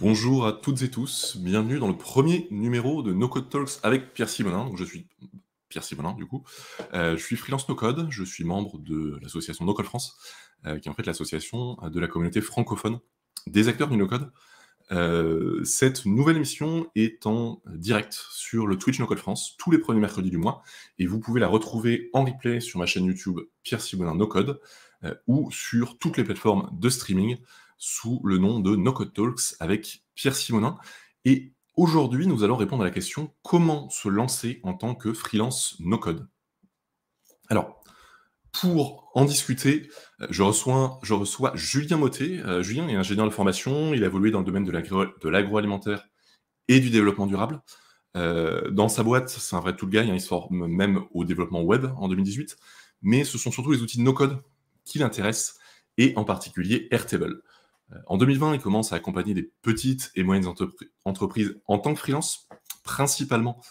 Bonjour à toutes et tous, bienvenue dans le premier numéro de No Code Talks avec Pierre Simonin. Donc je suis Pierre Simonin du coup. Je suis freelance no code, je suis membre de l'association No Code France, qui est en fait l'association de la communauté francophone des acteurs du no code. Cette nouvelle émission est en direct sur le Twitch No Code France tous les premiers mercredis du mois, et vous pouvez la retrouver en replay sur ma chaîne YouTube Pierre Simonin No Code, ou sur toutes les plateformes de streaming sous le nom de No Code Talks avec Pierre Simonin. Et aujourd'hui, nous allons répondre à la question: comment se lancer en tant que freelance no code? Alors, pour en discuter, je reçois Julien Mottet. Julien est ingénieur de formation, il a évolué dans le domaine de l'agroalimentaire et du développement durable. Dans sa boîte, c'est un vrai tool guy, il se forme même au développement web en 2018, mais ce sont surtout les outils de no-code qui l'intéressent, et en particulier Airtable. En 2020, il commence à accompagner des petites et moyennes entreprises en tant que freelance, principalement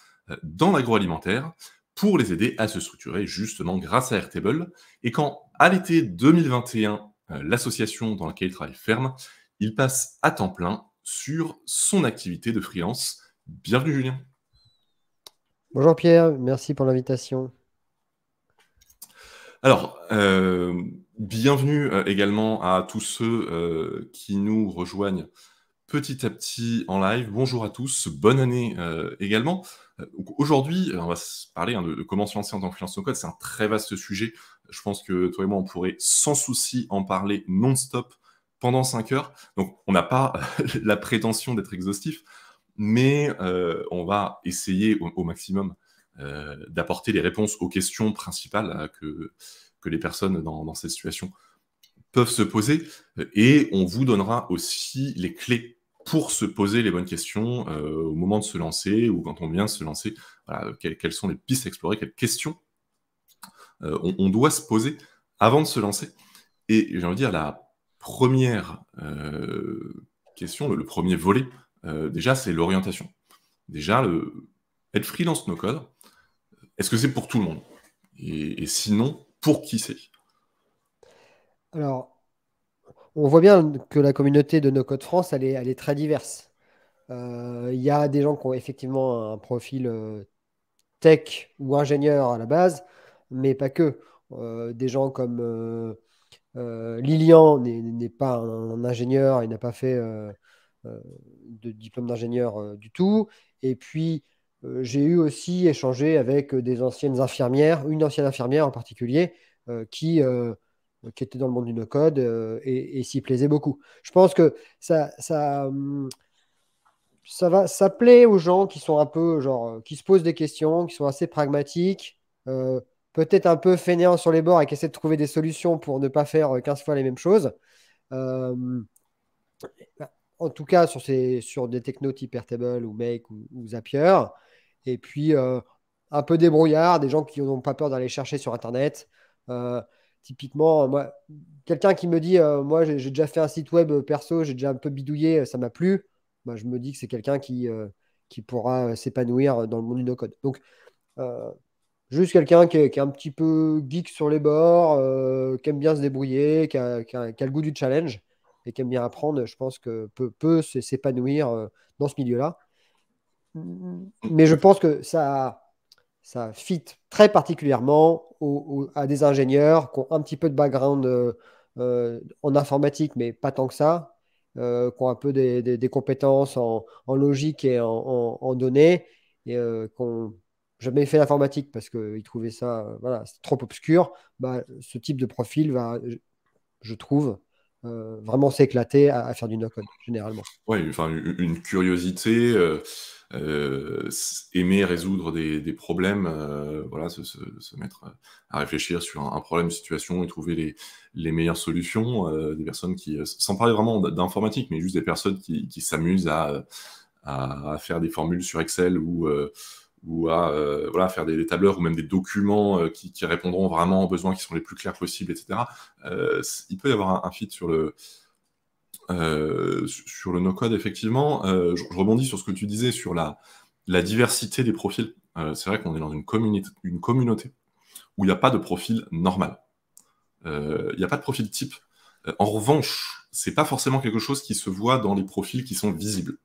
dans l'agroalimentaire, pour les aider à se structurer justement grâce à Airtable. Et quand, à l'été 2021, l'association dans laquelle il travaille ferme, il passe à temps plein sur son activité de freelance. Bienvenue Julien. Bonjour Pierre, merci pour l'invitation. Alors, bienvenue également à tous ceux qui nous rejoignent petit à petit en live. Bonjour à tous, bonne année également. Aujourd'hui, on va se parler de comment se lancer en tant que freelance no code. C'est un très vaste sujet. Je pense que toi et moi, on pourrait sans souci en parler non-stop pendant 5 heures. Donc, on n'a pas la prétention d'être exhaustif, mais on va essayer au maximum d'apporter les réponses aux questions principales que les personnes dans cette situation peuvent se poser, et on vous donnera aussi les clés pour se poser les bonnes questions au moment de se lancer ou quand on vient de se lancer. Voilà, quelles sont les pistes à explorer, quelles questions on doit se poser avant de se lancer. Et j'ai envie de dire, la première question, le premier volet, déjà, c'est l'orientation. Déjà, être freelance no code, est-ce que c'est pour tout le monde? Et sinon, pour qui c'est? Alors, on voit bien que la communauté de No Code France, elle est très diverse. Il y a des gens qui ont effectivement un profil tech ou ingénieur à la base, mais pas que. Des gens comme Lilian n'est pas un ingénieur, il n'a pas fait de diplôme d'ingénieur du tout. Et puis, j'ai eu aussi échangé avec des anciennes infirmières, une ancienne infirmière en particulier, qui était dans le monde du no-code et s'y plaisait beaucoup. Je pense que ça plaît aux gens qui sont un peu, genre, qui se posent des questions, qui sont assez pragmatiques, peut-être un peu fainéants sur les bords et qui essaient de trouver des solutions pour ne pas faire 15 fois les mêmes choses. Euh, En tout cas, sur des technos type Airtable ou Make ou Zapier. Et puis, un peu débrouillard, des gens qui n'ont pas peur d'aller chercher sur Internet. Euh, Typiquement, moi, quelqu'un qui me dit, moi, j'ai déjà fait un site web perso, j'ai déjà un peu bidouillé, ça m'a plu. Bah, je me dis que c'est quelqu'un qui pourra s'épanouir dans le monde du no-code. Donc, euh, juste quelqu'un qui est un petit peu geek sur les bords, qui aime bien se débrouiller, qui a le goût du challenge et qui aime bien apprendre, je pense que peut s'épanouir dans ce milieu-là. Mais je pense que ça fit très particulièrement à des ingénieurs qui ont un petit peu de background en informatique, mais pas tant que ça, qui ont un peu des compétences en logique et en données, et qui n'ont jamais fait d'informatique parce qu'ils trouvaient ça voilà, c'est trop obscur. Bah, ce type de profil va, je trouve, vraiment s'éclater à faire du no-code, généralement. Ouais, enfin, une curiosité, aimer résoudre des problèmes, voilà, se mettre à réfléchir sur un problème, une situation et trouver les meilleures solutions. Des personnes qui, sans parler vraiment d'informatique, mais juste des personnes qui s'amusent à faire des formules sur Excel ou à voilà, faire des tableurs ou même des documents qui répondront vraiment aux besoins qui sont les plus clairs possibles, etc. Il peut y avoir un fit sur le no-code, effectivement. Je rebondis sur ce que tu disais sur la diversité des profils. C'est vrai qu'on est dans une communauté où il n'y a pas de profil normal. Il n'y a pas de profil type. En revanche, c'est pas forcément quelque chose qui se voit dans les profils qui sont visibles.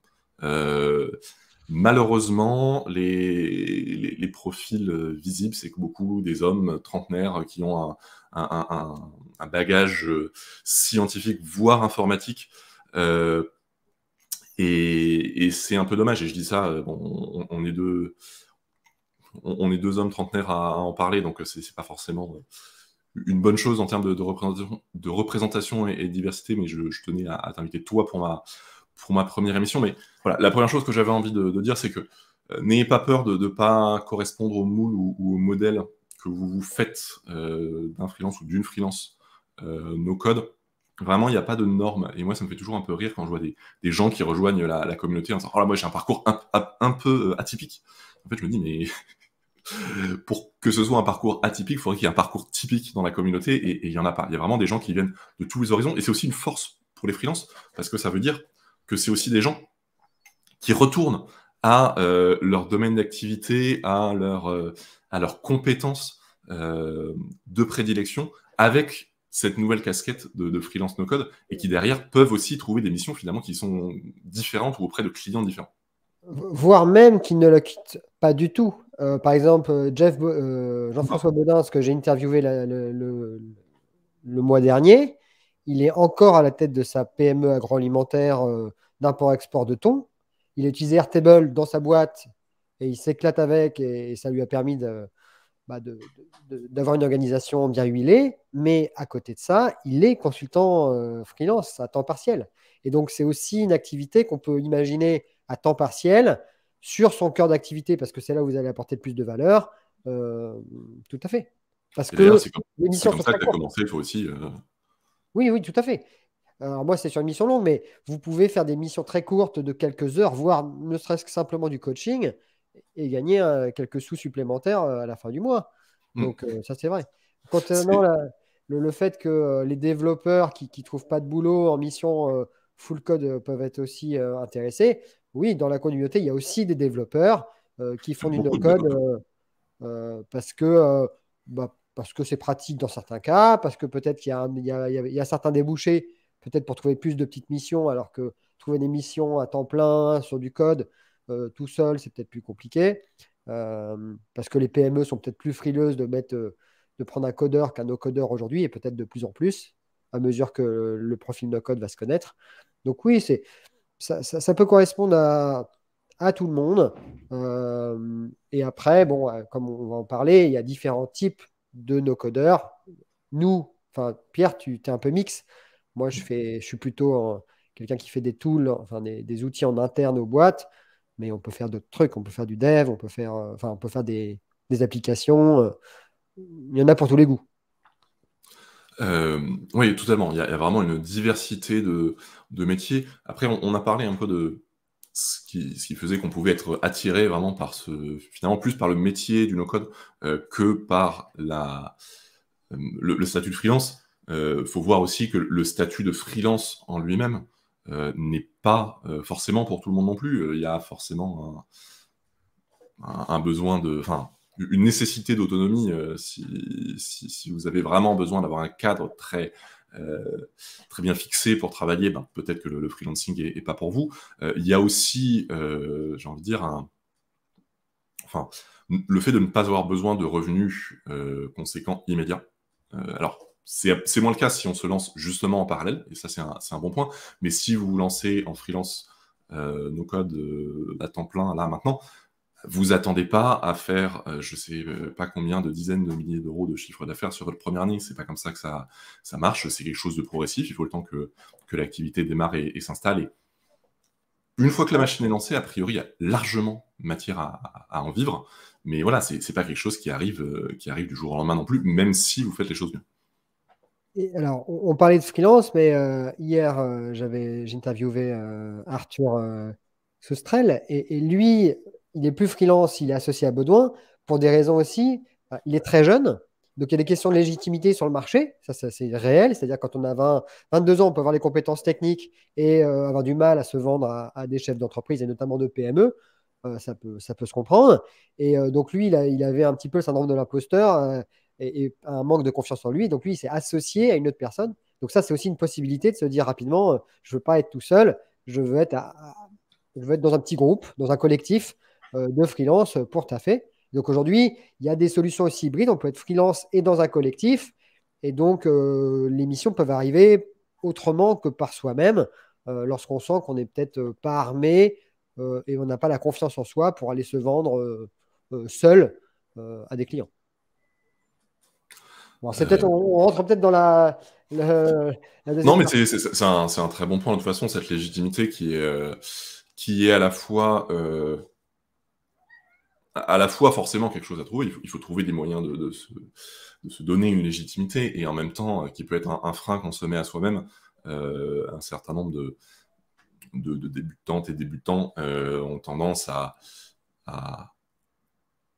Malheureusement, les profils visibles, c'est que beaucoup des hommes trentenaires qui ont un bagage scientifique, voire informatique. Et c'est un peu dommage. Et je dis ça, bon, on est on est deux hommes trentenaires à en parler, donc c'est pas forcément une bonne chose en termes de représentation et de diversité, mais je tenais à t'inviter toi pour ma première émission. Mais voilà, la première chose que j'avais envie de dire, c'est que n'ayez pas peur de ne pas correspondre au moule ou au modèle que vous vous faites d'un freelance ou d'une freelance no code. Vraiment, il n'y a pas de normes. Et moi, ça me fait toujours un peu rire quand je vois des gens qui rejoignent la communauté en disant « Oh là, moi, j'ai un parcours un peu atypique. » En fait, je me dis « Mais pour que ce soit un parcours atypique, il faudrait qu'il y ait un parcours typique dans la communauté. » Et il n'y en a pas. Il y a vraiment des gens qui viennent de tous les horizons. Et c'est aussi une force pour les freelances, parce que ça veut dire que c'est aussi des gens qui retournent à leur domaine d'activité, à leurs compétences de prédilection, avec cette nouvelle casquette de freelance no-code, et qui derrière peuvent aussi trouver des missions finalement qui sont différentes ou auprès de clients différents. Voire même qu'ils ne le quittent pas du tout. Par exemple, Jean-François Baudin, ce que j'ai interviewé le mois dernier, il est encore à la tête de sa PME agroalimentaire d'import-export de thon. Il a utilisé Airtable dans sa boîte et il s'éclate avec et ça lui a permis d'avoir une organisation bien huilée. Mais à côté de ça, il est consultant freelance à temps partiel. Et donc, c'est aussi une activité qu'on peut imaginer à temps partiel sur son cœur d'activité parce que c'est là où vous allez apporter le plus de valeur. Tout à fait. Parce Et que d'ailleurs, les c'est missions comme sont ça très que tu as courtes. commencé, il faut aussi. Oui, oui, tout à fait. Alors moi, c'est sur une mission longue, mais vous pouvez faire des missions très courtes de quelques heures, voire ne serait-ce que simplement du coaching et gagner quelques sous supplémentaires à la fin du mois. Donc ça, c'est vrai. Concernant C'est- le fait que les développeurs qui ne trouvent pas de boulot en mission full code peuvent être aussi intéressés, oui, dans la communauté, il y a aussi des développeurs qui Il y font a du beaucoup de no-code développeurs. parce que c'est pratique dans certains cas, parce que peut-être qu'il y a, il y a certains débouchés, peut-être pour trouver plus de petites missions, alors que trouver des missions à temps plein sur du code tout seul, c'est peut-être plus compliqué. Parce que les PME sont peut-être plus frileuses de prendre un codeur qu'un no-codeur aujourd'hui, et peut-être de plus en plus, à mesure que le profil no-code va se connaître. Donc oui, ça peut correspondre à tout le monde. Et après, bon, comme on va en parler, il y a différents types de no-codeurs. Nous, enfin, Pierre, tu es un peu mix. Moi, je suis plutôt quelqu'un qui fait des tools, enfin des outils en interne aux boîtes, mais on peut faire d'autres trucs. On peut faire du dev, on peut faire, enfin, on peut faire des applications. Il y en a pour tous les goûts. Euh, oui, totalement. Il y a vraiment une diversité de métiers. Après, on a parlé un peu de ce qui faisait qu'on pouvait être attiré vraiment par finalement plus par le métier du no-code que par le statut de freelance. Faut voir aussi que le statut de freelance en lui-même n'est pas forcément pour tout le monde non plus. Il y a forcément un besoin enfin, une nécessité d'autonomie si vous avez vraiment besoin d'avoir un cadre très bien fixé pour travailler, ben, peut-être que le freelancing est pas pour vous. Il y a aussi, j'ai envie de dire, enfin, le fait de ne pas avoir besoin de revenus conséquents immédiats. Alors, c'est moins le cas si on se lance justement en parallèle, et ça c'est un bon point, mais si vous vous lancez en freelance no code à temps plein là maintenant, vous attendez pas à faire, je sais pas combien de dizaines de milliers d'euros de chiffre d'affaires sur votre première année. C'est pas comme ça que ça marche. C'est quelque chose de progressif. Il faut le temps que l'activité démarre et s'installe. Et une fois que la machine est lancée, a priori, il y a largement matière à en vivre. Mais voilà, c'est pas quelque chose qui arrive du jour au lendemain non plus, même si vous faites les choses bien. Et alors, on parlait de freelance, mais hier, j'ai interviewé Arthur Soustrel, et lui, il est plus freelance, il est associé à Baudouin, pour des raisons aussi, il est très jeune, donc il y a des questions de légitimité sur le marché, ça, c'est réel, c'est-à-dire quand on a 22 ans, on peut avoir les compétences techniques et avoir du mal à se vendre à des chefs d'entreprise, et notamment de PME, ça peut se comprendre. Et donc lui, il avait un petit peu le syndrome de l'imposteur et un manque de confiance en lui. Donc lui, il s'est associé à une autre personne Donc ça, c'est aussi une possibilité de se dire rapidement, je ne veux pas être tout seul, je veux être, je veux être dans un petit groupe, dans un collectif de freelance pour taffer. Donc aujourd'hui, il y a des solutions aussi hybrides. On peut être freelance et dans un collectif. Et donc, les missions peuvent arriver autrement que par soi-même, lorsqu'on sent qu'on n'est peut-être pas armé et on n'a pas la confiance en soi pour aller se vendre seul à des clients. Bon, c'est peut-être, on rentre peut-être dans la Non, deuxième mais partie. c'est un très bon point. De toute façon, cette légitimité qui est à la fois forcément quelque chose à trouver. Il faut trouver des moyens de se donner une légitimité et en même temps qui peut être un frein qu'on se met à soi-même. Un certain nombre de débutantes et débutants ont tendance à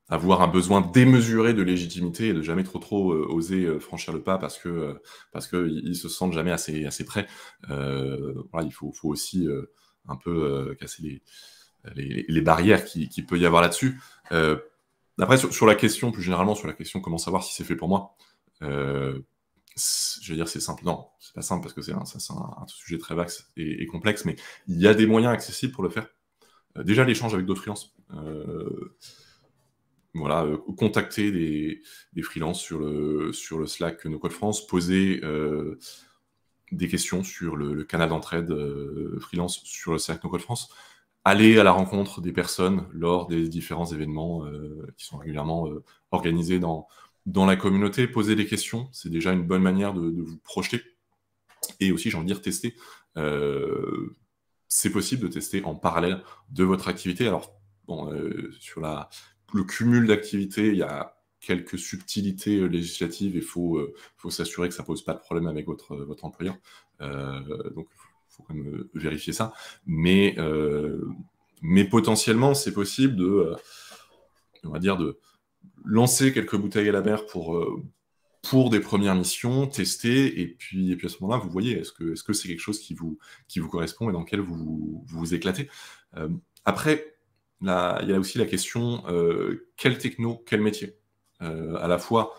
avoir un besoin démesuré de légitimité et de jamais trop oser franchir le pas parce que ils se sentent jamais assez prêts. Voilà, il faut aussi un peu casser les barrières qui peut y avoir là-dessus. Après, sur la question, plus généralement, sur la question comment savoir si c'est fait pour moi, je veux dire, c'est simple. Non, c'est pas simple parce que c'est un sujet très vaste et complexe, mais il y a des moyens accessibles pour le faire. Déjà, l'échange avec d'autres freelances. Voilà, contacter des freelances sur le Slack No Code France, poser des questions sur le canal d'entraide freelance sur le Slack No Code France, aller à la rencontre des personnes lors des différents événements qui sont régulièrement organisés dans la communauté, poser des questions, c'est déjà une bonne manière de vous projeter. Et aussi, j'ai envie de dire, tester. C'est possible de tester en parallèle de votre activité. Alors, bon, sur le cumul d'activités, il y a quelques subtilités législatives et il faut s'assurer que ça ne pose pas de problème avec votre employeur. Donc, il faut quand même vérifier ça. Mais potentiellement, c'est possible on va dire, de lancer quelques bouteilles à la mer pour des premières missions, tester, et puis à ce moment-là, vous voyez, est-ce que c'est quelque chose qui vous correspond et dans lequel vous éclatez. Après, là, il y a aussi la question, quel techno, quel métier à la fois,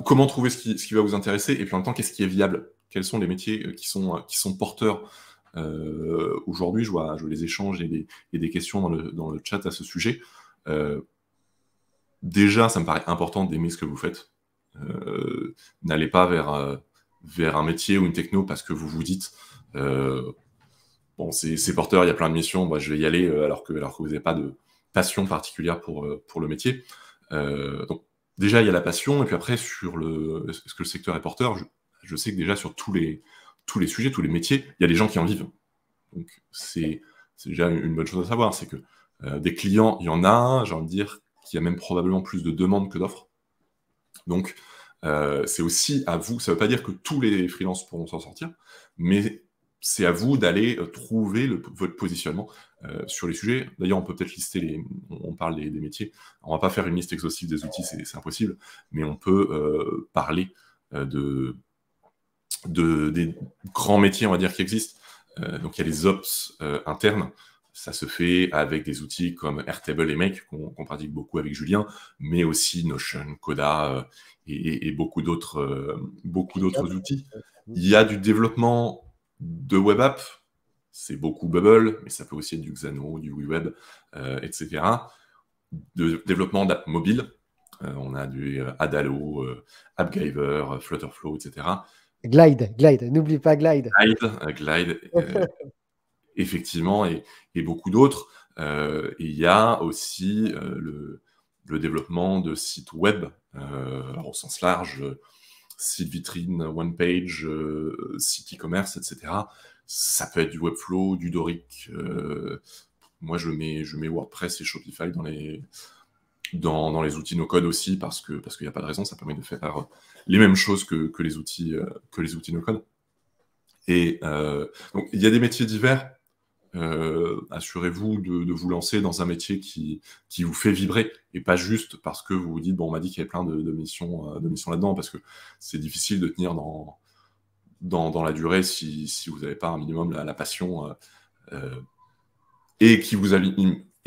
comment trouver ce qui va vous intéresser, et puis en même temps, qu'est-ce qui est viable? Quels sont les métiers qui sont porteurs? Aujourd'hui, je vois les échanges et des questions dans le chat à ce sujet. Déjà, ça me paraît important d'aimer ce que vous faites. N'allez pas vers un métier ou une techno parce que vous vous dites bon, c'est porteur, il y a plein de missions, moi je vais y aller alors que vous n'avez pas de passion particulière pour le métier. Donc, déjà, il y a la passion, et puis après, est-ce que le secteur est porteur, je sais que déjà sur tous les sujets, tous les métiers, il y a des gens qui en vivent. Donc, c'est déjà une bonne chose à savoir, c'est que des clients, il y en a, j'ai envie de dire qu'il y a même probablement plus de demandes que d'offres. Donc, c'est aussi à vous, ça ne veut pas dire que tous les freelances pourront s'en sortir, mais c'est à vous d'aller trouver votre positionnement sur les sujets. D'ailleurs, on peut peut-être lister on parle des métiers. On ne va pas faire une liste exhaustive des outils, c'est impossible, mais on peut parler des grands métiers, on va dire, qui existent. Donc, il y a les ops internes. Ça se fait avec des outils comme Airtable et Make, qu'on pratique beaucoup avec Julien, mais aussi Notion, Coda et beaucoup d'autres outils. Il y a du développement de web app, c'est beaucoup Bubble, mais ça peut aussi être du Xano, du WeWeb, etc. De développement d'app mobile, on a du Adalo, AppGyver, Flutterflow, etc. Glide, n'oublie pas Glide. Glide, effectivement, et beaucoup d'autres. Et il y a aussi le développement de sites web, alors au sens large, site vitrine, one page, site e-commerce, etc. Ça peut être du Webflow, du Doric. Moi, je mets WordPress et Shopify dans les outils no-code aussi parce qu'il n'y a pas de raison, ça permet de faire les mêmes choses que les outils no-code. Et donc, il y a des métiers divers. Assurez-vous de vous lancer dans un métier qui vous fait vibrer et pas juste parce que vous vous dites bon, on m'a dit qu'il y avait plein de missions là-dedans, parce que c'est difficile de tenir dans la durée si vous n'avez pas un minimum la passion et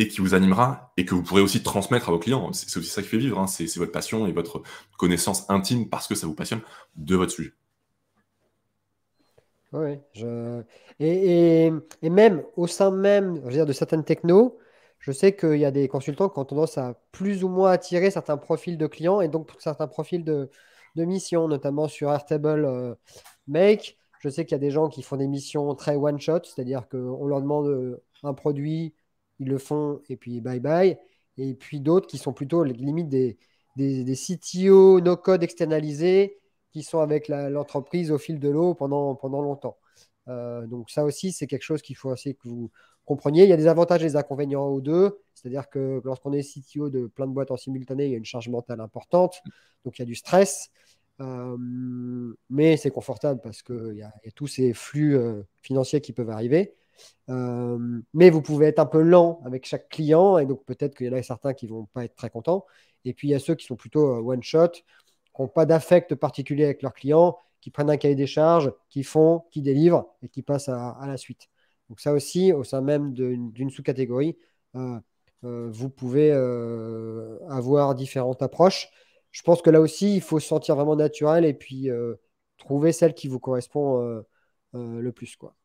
et qui vous animera et que vous pourrez aussi transmettre à vos clients. C'est aussi ça qui fait vivre, hein. C'est votre passion et votre connaissance intime parce que ça vous passionne de votre sujet. Ouais, et même au sein même, je veux dire, de certaines technos, je sais qu'il y a des consultants qui ont tendance à plus ou moins attirer certains profils de clients et donc pour certains profils de missions, notamment sur Airtable Make. Je sais qu'il y a des gens qui font des missions très one-shot, c'est-à-dire qu'on leur demande un produit, ils le font et puis bye bye. Et puis d'autres qui sont plutôt limite des CTO no-code externalisés qui sont avec l'entreprise au fil de l'eau pendant longtemps. Donc ça aussi, c'est quelque chose qu'il faut aussi que vous compreniez. Il y a des avantages et des inconvénients aux deux. C'est-à-dire que lorsqu'on est CTO de plein de boîtes en simultané, il y a une charge mentale importante. Donc il y a du stress. Mais c'est confortable parce qu'il y a tous ces flux financiers qui peuvent arriver. Mais vous pouvez être un peu lent avec chaque client et donc peut-être qu'il y en a certains qui ne vont pas être très contents. Et puis il y a ceux qui sont plutôt one-shot, qui n'ont pas d'affect particulier avec leurs clients, qui prennent un cahier des charges, qui font, qui délivrent et qui passent à la suite. Donc ça aussi, au sein même d'une sous-catégorie, euh, vous pouvez avoir différentes approches. Je pense que là aussi, il faut se sentir vraiment naturel et puis trouver celle qui vous correspond le plus, quoi.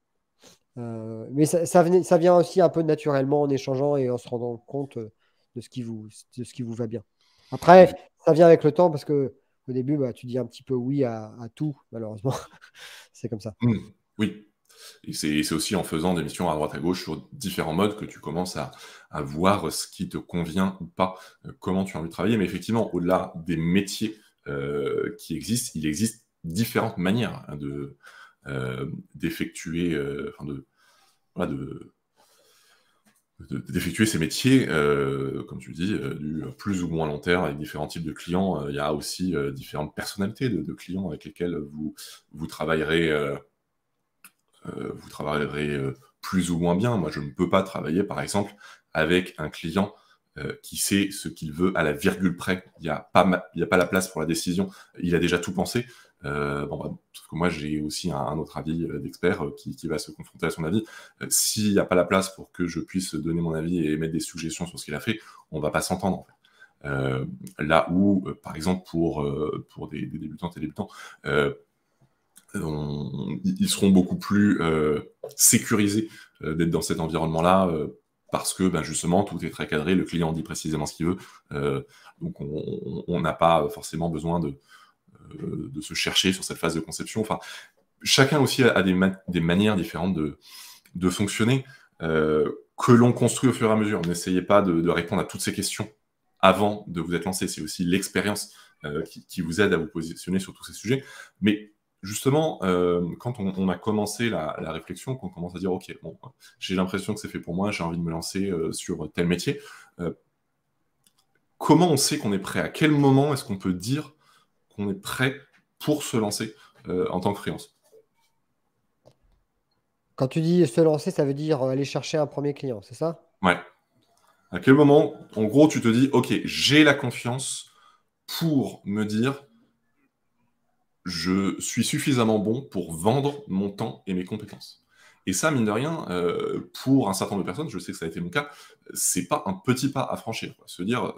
Mais ça vient aussi un peu naturellement en échangeant et en se rendant compte de ce qui vous va bien. Après, ça vient avec le temps parce que au début, bah, tu dis un petit peu oui à tout, malheureusement. C'est comme ça. Mmh. Oui. Et c'est aussi en faisant des missions à droite à gauche sur différents modes que tu commences à voir ce qui te convient ou pas, comment tu as envie de travailler. Mais effectivement, au-delà des métiers qui existent, il existe différentes manières hein, d'effectuer, enfin voilà, d'effectuer ces métiers, comme tu dis, du plus ou moins long terme avec différents types de clients. Il y a aussi différentes personnalités de clients avec lesquels vous travaillerez. Vous travaillerez plus ou moins bien. Moi, je ne peux pas travailler, par exemple, avec un client qui sait ce qu'il veut à la virgule près. Il n'y a pas la place pour la décision. Il a déjà tout pensé. Bon, bah, sauf que moi, j'ai aussi un autre avis d'expert qui va se confronter à son avis. S'il n'y a pas la place pour que je puisse donner mon avis et émettre des suggestions sur ce qu'il a fait, on ne va pas s'entendre. En fait. Là où, par exemple, pour des débutantes et débutants, ils seront beaucoup plus sécurisés d'être dans cet environnement-là parce que ben, justement tout est très cadré, le client dit précisément ce qu'il veut, donc on n'a pas forcément besoin de se chercher sur cette phase de conception. Enfin, chacun aussi a des manières différentes de fonctionner que l'on construit au fur et à mesure. N'essayez pas de répondre à toutes ces questions avant de vous être lancé. C'est aussi l'expérience qui vous aide à vous positionner sur tous ces sujets. Mais justement, quand on a commencé la réflexion, qu'on commence à dire, OK, bon, j'ai l'impression que c'est fait pour moi, j'ai envie de me lancer sur tel métier, comment on sait qu'on est prêt? À quel moment est-ce qu'on peut dire qu'on est prêt pour se lancer en tant que freelance? Quand tu dis se lancer, ça veut dire aller chercher un premier client, c'est ça? Ouais. À quel moment, en gros, tu te dis, OK, j'ai la confiance pour me dire, je suis suffisamment bon pour vendre mon temps et mes compétences. Et ça, mine de rien, pour un certain nombre de personnes, je sais que ça a été mon cas, c'est pas un petit pas à franchir. Quoi. Se dire,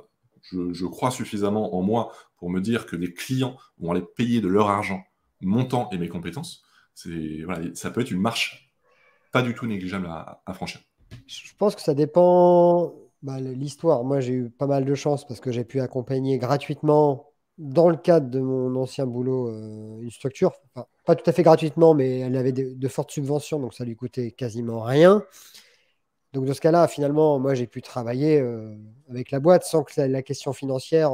je crois suffisamment en moi pour me dire que des clients vont aller payer de leur argent mon temps et mes compétences. Voilà, ça peut être une marche pas du tout négligeable à franchir. Je pense que ça dépend. Bah, l'histoire, moi j'ai eu pas mal de chance parce que j'ai pu accompagner gratuitement dans le cadre de mon ancien boulot une structure. Enfin, pas tout à fait gratuitement, mais elle avait de fortes subventions, donc ça lui coûtait quasiment rien. Donc dans ce cas-là, finalement, moi j'ai pu travailler avec la boîte sans que la question financière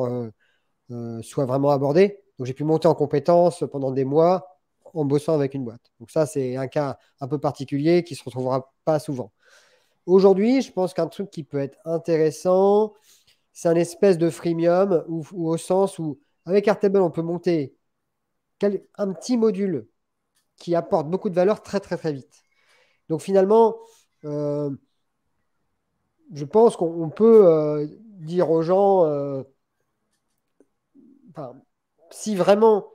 soit vraiment abordée. Donc j'ai pu monter en compétences pendant des mois en bossant avec une boîte. Donc ça, c'est un cas un peu particulier qui se retrouvera pas souvent. Aujourd'hui, je pense qu'un truc qui peut être intéressant, c'est un espèce de freemium ou au sens où, avec Airtable, on peut monter un petit module qui apporte beaucoup de valeur très, très, très vite. Donc finalement, euh, je pense qu'on peut dire aux gens, enfin, si vraiment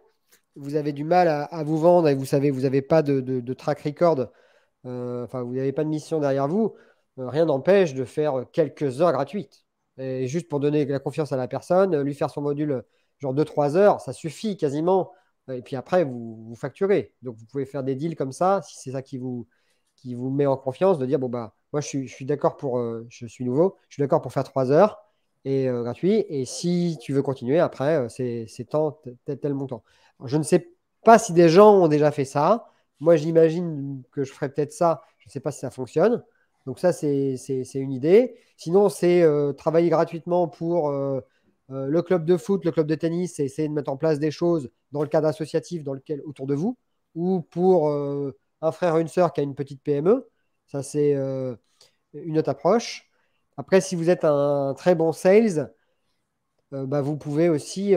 vous avez du mal à vous vendre et vous savez, vous n'avez pas de track record, enfin, vous n'avez pas de mission derrière vous, rien n'empêche de faire quelques heures gratuites. Et juste pour donner la confiance à la personne, lui faire son module genre 2-3 heures, ça suffit quasiment. Et puis après, vous facturez. Donc vous pouvez faire des deals comme ça, si c'est ça qui vous met en confiance, de dire, bon, bah, moi je suis d'accord je suis nouveau, je suis d'accord pour faire 3 heures et gratuit. Et si tu veux continuer, après, c'est tant, tel montant. Alors, je ne sais pas si des gens ont déjà fait ça. Moi, j'imagine que je ferais peut-être ça. Je ne sais pas si ça fonctionne. Donc ça, c'est une idée. Sinon, c'est travailler gratuitement pour le club de foot, le club de tennis, et essayer de mettre en place des choses dans le cadre associatif autour de vous, ou pour un frère ou une sœur qui a une petite PME. Ça, c'est une autre approche. Après, si vous êtes un très bon sales, bah, vous pouvez aussi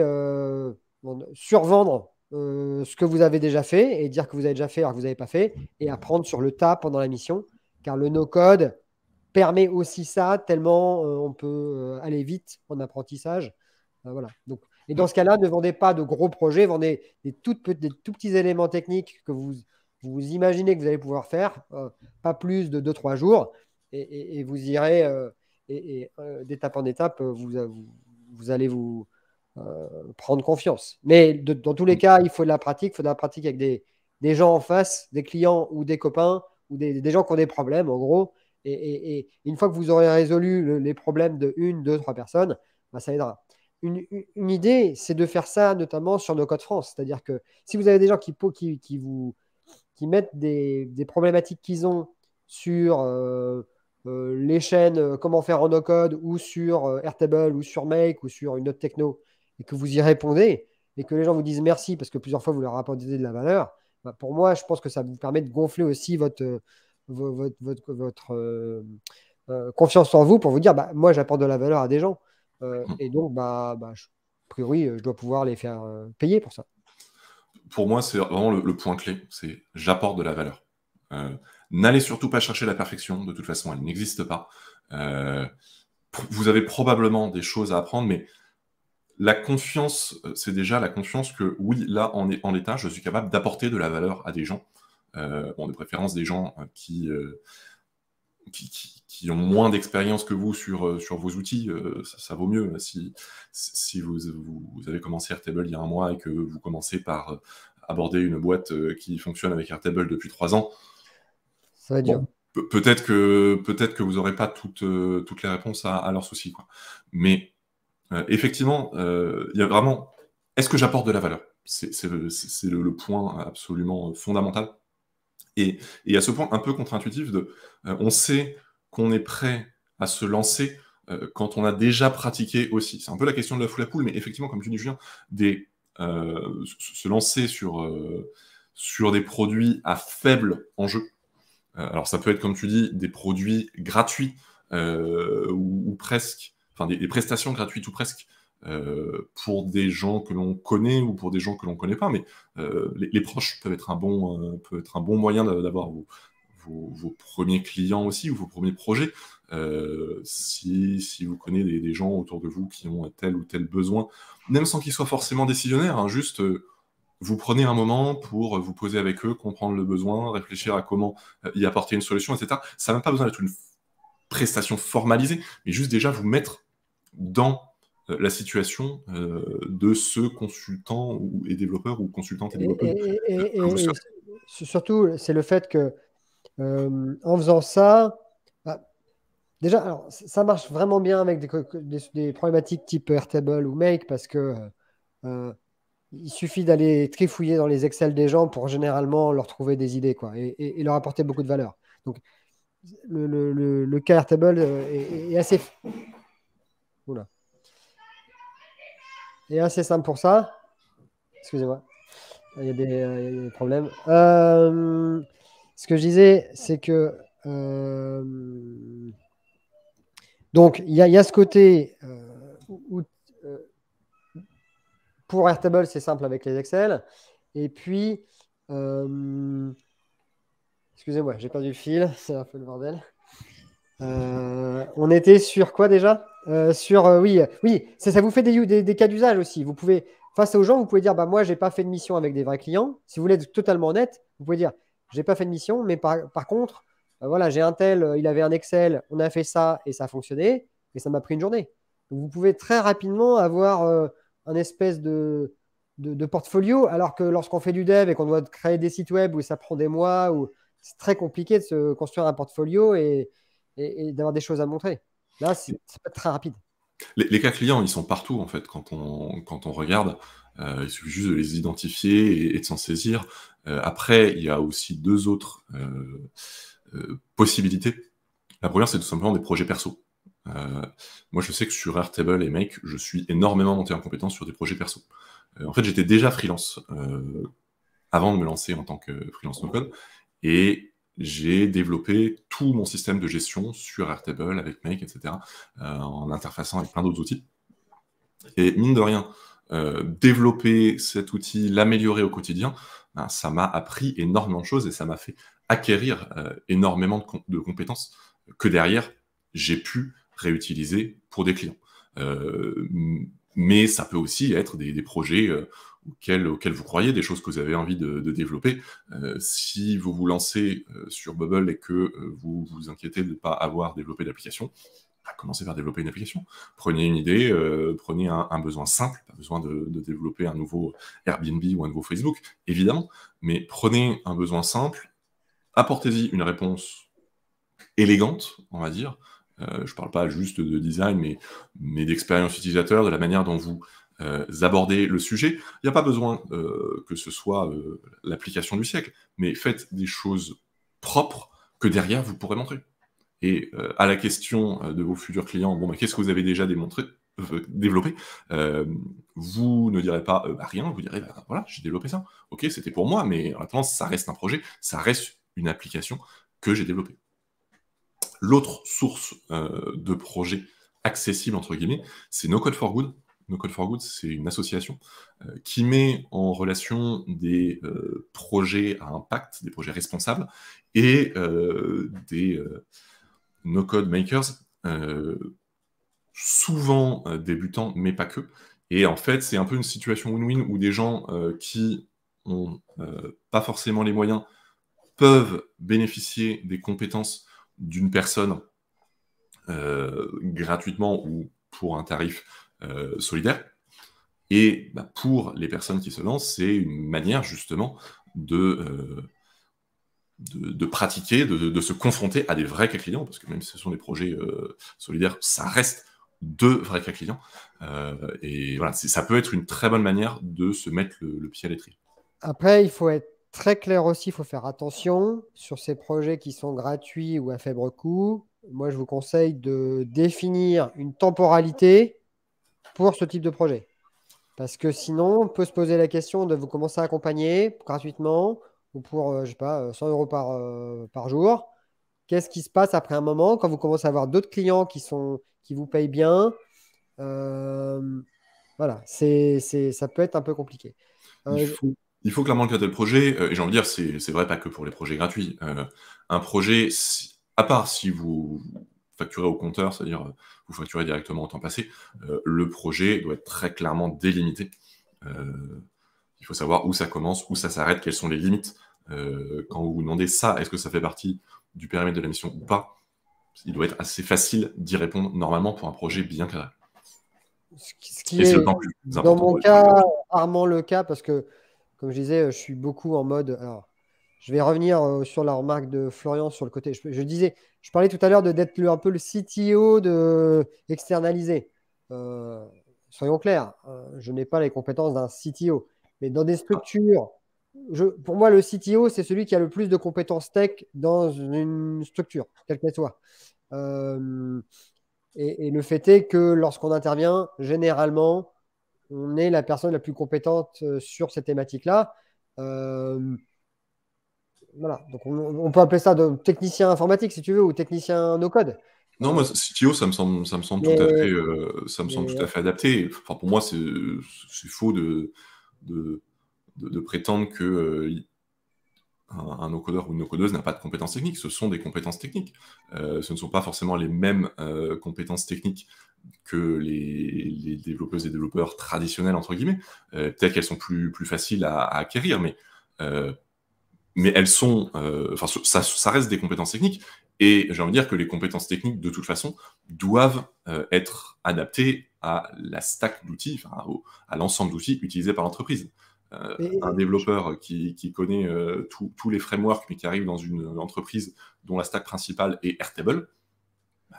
survendre ce que vous avez déjà fait et dire que vous avez déjà fait alors que vous n'avez pas fait et apprendre sur le tas pendant la mission. Car le no-code permet aussi ça, tellement on peut aller vite en apprentissage. Voilà. Donc, et dans ce cas-là, ne vendez pas de gros projets, vendez des tout petits éléments techniques que vous imaginez que vous allez pouvoir faire, pas plus de 2-3 jours, et vous irez d'étape en étape, vous allez vous prendre confiance. Mais dans tous les cas, il faut de la pratique, il faut de la pratique avec des gens en face, des clients ou des copains, ou des gens qui ont des problèmes, en gros. Et une fois que vous aurez résolu les problèmes de une, deux, trois personnes, bah, ça aidera. Une idée, c'est de faire ça notamment sur nos codes France. C'est-à-dire que si vous avez des gens qui mettent des problématiques qu'ils ont sur les chaînes, comment faire en no-code, ou sur Airtable, ou sur Make, ou sur une autre techno, et que vous y répondez, et que les gens vous disent merci parce que plusieurs fois vous leur apportez de la valeur, bah, pour moi, je pense que ça vous permet de gonfler aussi votre confiance en vous pour vous dire, bah, moi, j'apporte de la valeur à des gens. Et donc, a priori, je dois pouvoir les faire payer pour ça. Pour moi, c'est vraiment le point clé, c'est j'apporte de la valeur. N'allez surtout pas chercher la perfection, de toute façon, elle n'existe pas. Vous avez probablement des choses à apprendre, mais la confiance, c'est déjà la confiance que, oui, là, en l'état, je suis capable d'apporter de la valeur à des gens. Bon, de préférence des gens qui ont moins d'expérience que vous sur vos outils, ça vaut mieux. Si vous avez commencé Airtable il y a un mois et que vous commencez par aborder une boîte qui fonctionne avec Airtable depuis 3 ans, ça va être dur. Peut-être que vous n'aurez pas toutes les réponses à leurs soucis, quoi. Mais effectivement, il y a vraiment... Est-ce que j'apporte de la valeur? C'est le point absolument fondamental. Et à ce point un peu contre-intuitif on sait qu'on est prêt à se lancer quand on a déjà pratiqué aussi. C'est un peu la question de la foule à poule, mais effectivement, comme tu dis, Julien, se lancer sur des produits à faible enjeu. Alors ça peut être, comme tu dis, des produits gratuits ou presque, enfin des prestations gratuites ou presque, pour des gens que l'on connaît ou pour des gens que l'on ne connaît pas, mais les proches peuvent être un bon moyen d'avoir vos premiers clients aussi, ou vos premiers projets. Si vous connaissez des gens autour de vous qui ont tel ou tel besoin, même sans qu'ils soient forcément décisionnaires, hein, juste vous prenez un moment pour vous poser avec eux, comprendre le besoin, réfléchir à comment y apporter une solution, etc. Ça n'a même pas besoin d'être une prestation formalisée, mais juste déjà vous mettre dans la situation de ce consultant et développeur ou consultante et développeur. Surtout, c'est le fait que en faisant ça, bah, déjà, alors, ça marche vraiment bien avec des problématiques type Airtable ou Make parce que il suffit d'aller trifouiller dans les Excel des gens pour généralement leur trouver des idées, quoi, et leur apporter beaucoup de valeur. Donc, le cas Airtable est assez... Oula. Est assez simple pour ça. Excusez-moi. Il y a des problèmes. Ce que je disais, c'est que donc il y a ce côté où pour Airtable, c'est simple avec les Excel. Et puis, excusez-moi, j'ai perdu le fil, c'est un peu le bordel. On était sur quoi déjà? Oui, ça vous fait des cas d'usage aussi. Vous pouvez, face aux gens, vous pouvez dire, bah, moi, j'ai pas fait de mission avec des vrais clients. Si vous voulez être totalement honnête, vous pouvez dire, j'ai pas fait de mission, mais par contre, voilà, j'ai un tel, il avait un Excel, on a fait ça et ça a fonctionné, et ça m'a pris une journée. Donc, vous pouvez très rapidement avoir un espèce de portfolio, alors que lorsqu'on fait du dev et qu'on doit créer des sites web où ça prend des mois, où c'est très compliqué de se construire un portfolio et d'avoir des choses à montrer. Là, ça peut être très rapide. Les cas clients, ils sont partout, en fait, quand on regarde. Il suffit juste de les identifier et de s'en saisir. Après, il y a aussi deux autres possibilités. La première, c'est tout simplement des projets perso. Moi, je sais que sur Airtable et Make, je suis énormément monté en compétence sur des projets perso. En fait, j'étais déjà freelance avant de me lancer en tant que freelance no-code, et j'ai développé tout mon système de gestion sur Airtable avec Make, etc., en interfaçant avec plein d'autres outils. Et mine de rien, développer cet outil, l'améliorer au quotidien, ben, ça m'a appris énormément de choses et ça m'a fait acquérir énormément de compétences que derrière, j'ai pu réutiliser pour des clients. Mais ça peut aussi être des projets auxquels vous croyez, des choses que vous avez envie de développer. Si vous vous lancez sur Bubble et que vous vous inquiétez de ne pas avoir développé d'application, commencez par développer une application. Prenez une idée, prenez un besoin simple, pas besoin de développer un nouveau Airbnb ou un nouveau Facebook, évidemment, mais prenez un besoin simple, apportez-y une réponse élégante, on va dire. Je ne parle pas juste de design, mais d'expérience utilisateur, de la manière dont vous abordez le sujet. Il n'y a pas besoin que ce soit l'application du siècle, mais faites des choses propres que derrière vous pourrez montrer. Et à la question de vos futurs clients, bon, bah, qu'est-ce que vous avez déjà développé, vous ne direz pas bah, rien, vous direz bah, voilà, j'ai développé ça. Ok, c'était pour moi, mais maintenant, ça reste un projet, ça reste une application que j'ai développée. L'autre source de projets accessibles, entre guillemets, c'est No Code for Good. No Code for Good, c'est une association qui met en relation des projets à impact, des projets responsables, et des no-code makers, souvent débutants, mais pas que. Et en fait, c'est un peu une situation win-win où des gens qui ont pas forcément les moyens peuvent bénéficier des compétences d'une personne gratuitement ou pour un tarif solidaire. Et bah, pour les personnes qui se lancent, c'est une manière justement de pratiquer, de se confronter à des vrais cas clients, parce que même si ce sont des projets solidaires, ça reste de vrais cas clients. Et voilà, ça peut être une très bonne manière de se mettre le pied à l'étrier. Après, il faut être très clair aussi, il faut faire attention sur ces projets qui sont gratuits ou à faible coût. Moi, je vous conseille de définir une temporalité pour ce type de projet. Parce que sinon, on peut se poser la question de vous commencer à accompagner gratuitement ou pour, je sais pas, 100 euros par jour. Qu'est-ce qui se passe après un moment quand vous commencez à avoir d'autres clients qui vous payent bien? Voilà, ça peut être un peu compliqué. Il faut, il faut clairement cadrer le projet, et j'ai envie de dire, c'est vrai pas que pour les projets gratuits. Un projet, à part si vous facturez au compteur, c'est-à-dire vous facturez directement au temps passé, le projet doit être très clairement délimité. Il faut savoir où ça commence, où ça s'arrête, quelles sont les limites. Quand vous vous demandez ça, est-ce que ça fait partie du périmètre de la mission ou pas, il doit être assez facile d'y répondre normalement pour un projet bien cadré. Ce qui Et c'est est, le temps plus dans important mon pour les projets cas, gratuits. rarement le cas parce que, comme je disais, je suis beaucoup en mode. Alors, je vais revenir sur la remarque de Florian sur le côté. Je parlais tout à l'heure d'être un peu le CTO de externaliser. Euh, Soyons clairs, je n'ai pas les compétences d'un CTO. Mais dans des structures, pour moi, le CTO, c'est celui qui a le plus de compétences tech dans une structure, quelle qu'elle soit. Euh, et le fait est que lorsqu'on intervient, généralement, on est la personne la plus compétente sur cette thématique-là. Euh, voilà. Donc, on peut appeler ça de technicien informatique, si tu veux, ou technicien no-code. Non, moi, CTO, ça me semble tout à fait, Mais, ça me semble mais tout à fait adapté. Enfin, pour moi, c'est faux de, de prétendre que un no-codeur ou une no-codeuse n'a pas de compétences techniques. Ce sont des compétences techniques. Ce ne sont pas forcément les mêmes compétences techniques que les développeuses et développeurs traditionnels, entre guillemets. Peut-être qu'elles sont plus faciles à acquérir, mais mais elles sont, enfin, ça reste des compétences techniques. Et j'ai envie de dire que les compétences techniques, de toute façon, doivent être adaptées à la stack d'outils, enfin, à l'ensemble d'outils utilisés par l'entreprise. Un développeur qui connaît tous les frameworks, mais qui arrive dans une entreprise dont la stack principale est Airtable, bah,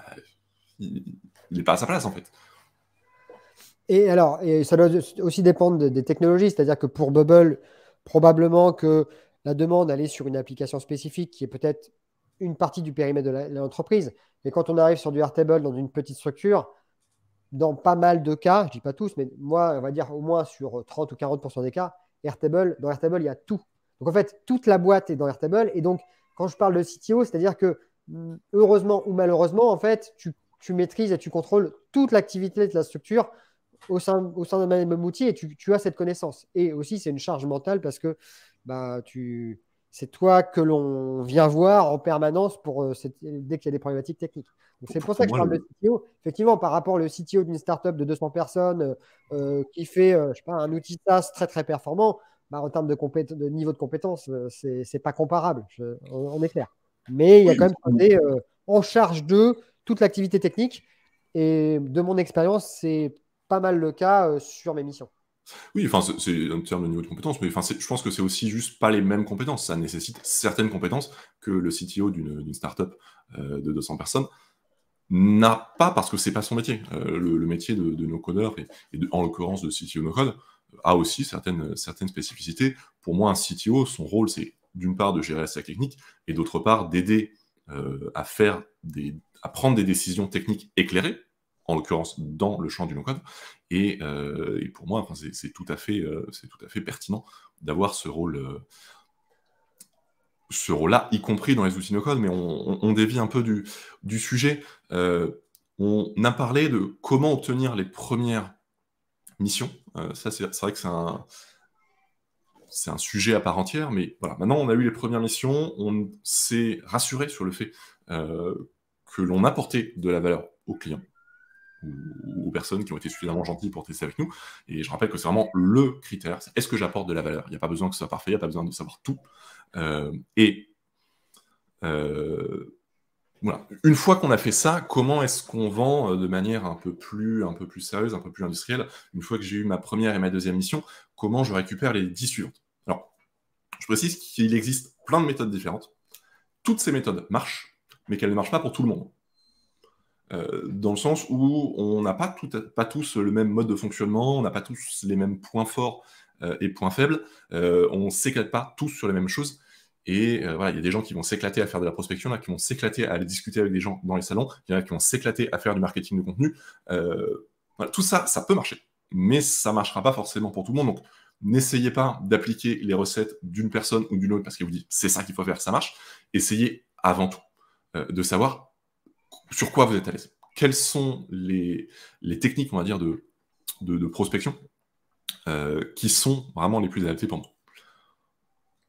il n'est pas à sa place, en fait. Et alors, et ça doit aussi dépendre des technologies, c'est-à-dire que pour Bubble, probablement que la demande allait sur une application spécifique qui est peut-être une partie du périmètre de l'entreprise. Mais quand on arrive sur du Airtable dans une petite structure, dans pas mal de cas, je ne dis pas tous, mais moi, on va dire au moins sur 30 ou 40% des cas, dans Airtable, il y a tout. Donc en fait, toute la boîte est dans Airtable. Et donc, quand je parle de CTO, c'est-à-dire que heureusement ou malheureusement, en fait, tu maîtrises et tu contrôles toute l'activité de la structure au sein d'un même outil et tu as cette connaissance. Et aussi, c'est une charge mentale parce que bah, c'est toi que l'on vient voir en permanence dès qu'il y a des problématiques techniques. C'est pour ça que je parle de CTO. Effectivement, par rapport au CTO d'une startup de 200 personnes qui fait je sais pas, un outil SaaS très très performant, bah, en termes de niveau de compétence, c'est pas comparable, on est clair. Mais il y a quand même côté en charge de toute l'activité technique. Et de mon expérience, c'est pas mal le cas sur mes missions. Oui, enfin, c'est un terme de niveau de compétence, mais enfin, je pense que c'est aussi juste pas les mêmes compétences. Ça nécessite certaines compétences que le CTO d'une startup de 200 personnes n'a pas parce que c'est pas son métier. Le métier de nos codeurs en l'occurrence de CTO no code a aussi certaines spécificités. Pour moi, un CTO, son rôle, c'est d'une part de gérer la stack technique et d'autre part d'aider à prendre des décisions techniques éclairées, en l'occurrence dans le champ du no-code. Et pour moi, enfin, c'est tout à fait pertinent d'avoir ce rôle-là, y compris dans les outils no-code, mais on dévie un peu du sujet. On a parlé de comment obtenir les premières missions. Ça, c'est vrai que c'est un sujet à part entière, mais voilà, maintenant on a eu les premières missions, on s'est rassuré sur le fait que l'on apportait de la valeur aux clients ou aux personnes qui ont été suffisamment gentilles pour tester avec nous. Et je rappelle que c'est vraiment le critère. Est-ce que j'apporte de la valeur? Il n'y a pas besoin que ce soit parfait, il n'y a pas besoin de savoir tout. Voilà. Une fois qu'on a fait ça, comment est-ce qu'on vend de manière un peu plus sérieuse, un peu plus industrielle? Une fois que j'ai eu ma première et ma deuxième mission, comment je récupère les 10 suivantes? Alors, je précise qu'il existe plein de méthodes différentes. Toutes ces méthodes marchent, mais qu'elles ne marchent pas pour tout le monde. Dans le sens où on n'a pas tous le même mode de fonctionnement, on n'a pas tous les mêmes points forts et points faibles, on ne s'éclate pas tous sur les mêmes choses. Et voilà, il y a des gens qui vont s'éclater à faire de la prospection, là, qui vont s'éclater à aller discuter avec des gens dans les salons, il y en a qui vont s'éclater à faire du marketing de contenu. Voilà, tout ça, ça peut marcher, mais ça ne marchera pas forcément pour tout le monde. Donc, n'essayez pas d'appliquer les recettes d'une personne ou d'une autre parce qu'elle vous dit c'est ça qu'il faut faire, ça marche. Essayez avant tout de savoir sur quoi vous êtes à l'aise. Quelles sont les techniques, on va dire, de prospection qui sont vraiment les plus adaptées pour moi.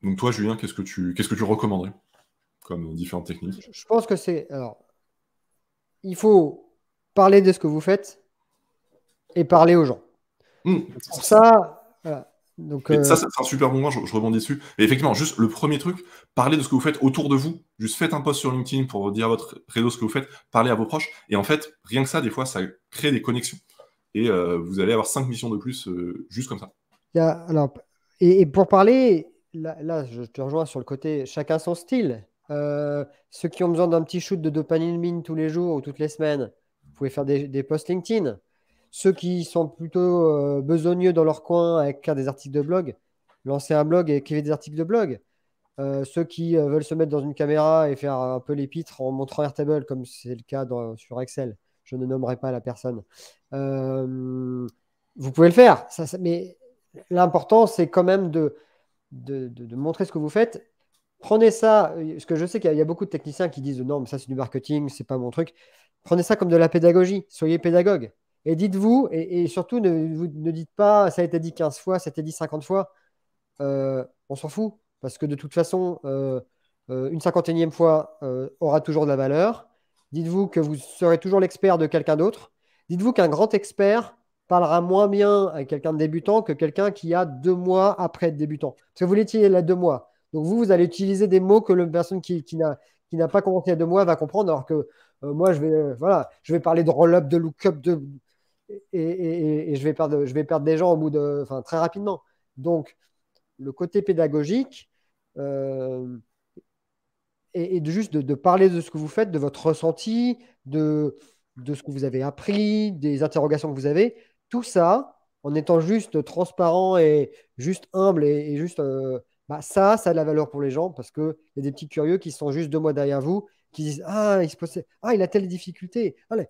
Donc toi, Julien, qu'est-ce que tu recommanderais comme différentes techniques? Je pense que alors, il faut parler de ce que vous faites et parler aux gens. Pour ça, voilà. Donc, ça, c'est un super bon point, je rebondis dessus. Et effectivement, juste le premier truc, parlez de ce que vous faites autour de vous. Juste faites un post sur LinkedIn pour dire à votre réseau ce que vous faites, parlez à vos proches. Et en fait, rien que ça, des fois, ça crée des connexions. Et vous allez avoir 5 missions de plus juste comme ça. Alors, et pour parler, là, je te rejoins sur le côté chacun son style. Ceux qui ont besoin d'un petit shoot de dopamine tous les jours ou toutes les semaines, vous pouvez faire des posts LinkedIn. Ceux qui sont plutôt besogneux dans leur coin à écrire des articles de blog, lancez un blog et écrivez des articles de blog. Ceux qui veulent se mettre dans une caméra et faire un peu l'épître en montrant Airtable, comme c'est le cas sur Excel, je ne nommerai pas la personne. Vous pouvez le faire, mais l'important, c'est quand même de montrer ce que vous faites. Prenez ça, parce que je sais qu'il y a beaucoup de techniciens qui disent non, mais ça c'est du marketing, c'est pas mon truc. Prenez ça comme de la pédagogie, soyez pédagogue. Et dites-vous, et surtout ne dites pas ça a été dit 15 fois, ça a été dit 50 fois, on s'en fout, parce que de toute façon, une 51e fois aura toujours de la valeur. Dites-vous que vous serez toujours l'expert de quelqu'un d'autre. Dites-vous qu'un grand expert parlera moins bien à quelqu'un de débutant que quelqu'un qui a 2 mois après être débutant. Parce que vous l'étiez là 2 mois. Donc vous allez utiliser des mots que la personne qui n'a pas commencé il y a 2 mois va comprendre, alors que moi, voilà, je vais parler de roll-up, de look-up, et je vais perdre des gens enfin, très rapidement. Donc, le côté pédagogique, euh, et juste de parler de ce que vous faites, de votre ressenti, de ce que vous avez appris, des interrogations que vous avez, tout ça, en étant juste transparent et juste humble et juste, bah, ça a de la valeur pour les gens parce qu'il y a des petits curieux qui sont juste 2 mois derrière vous, qui disent, ah, il a telle difficulté. Allez,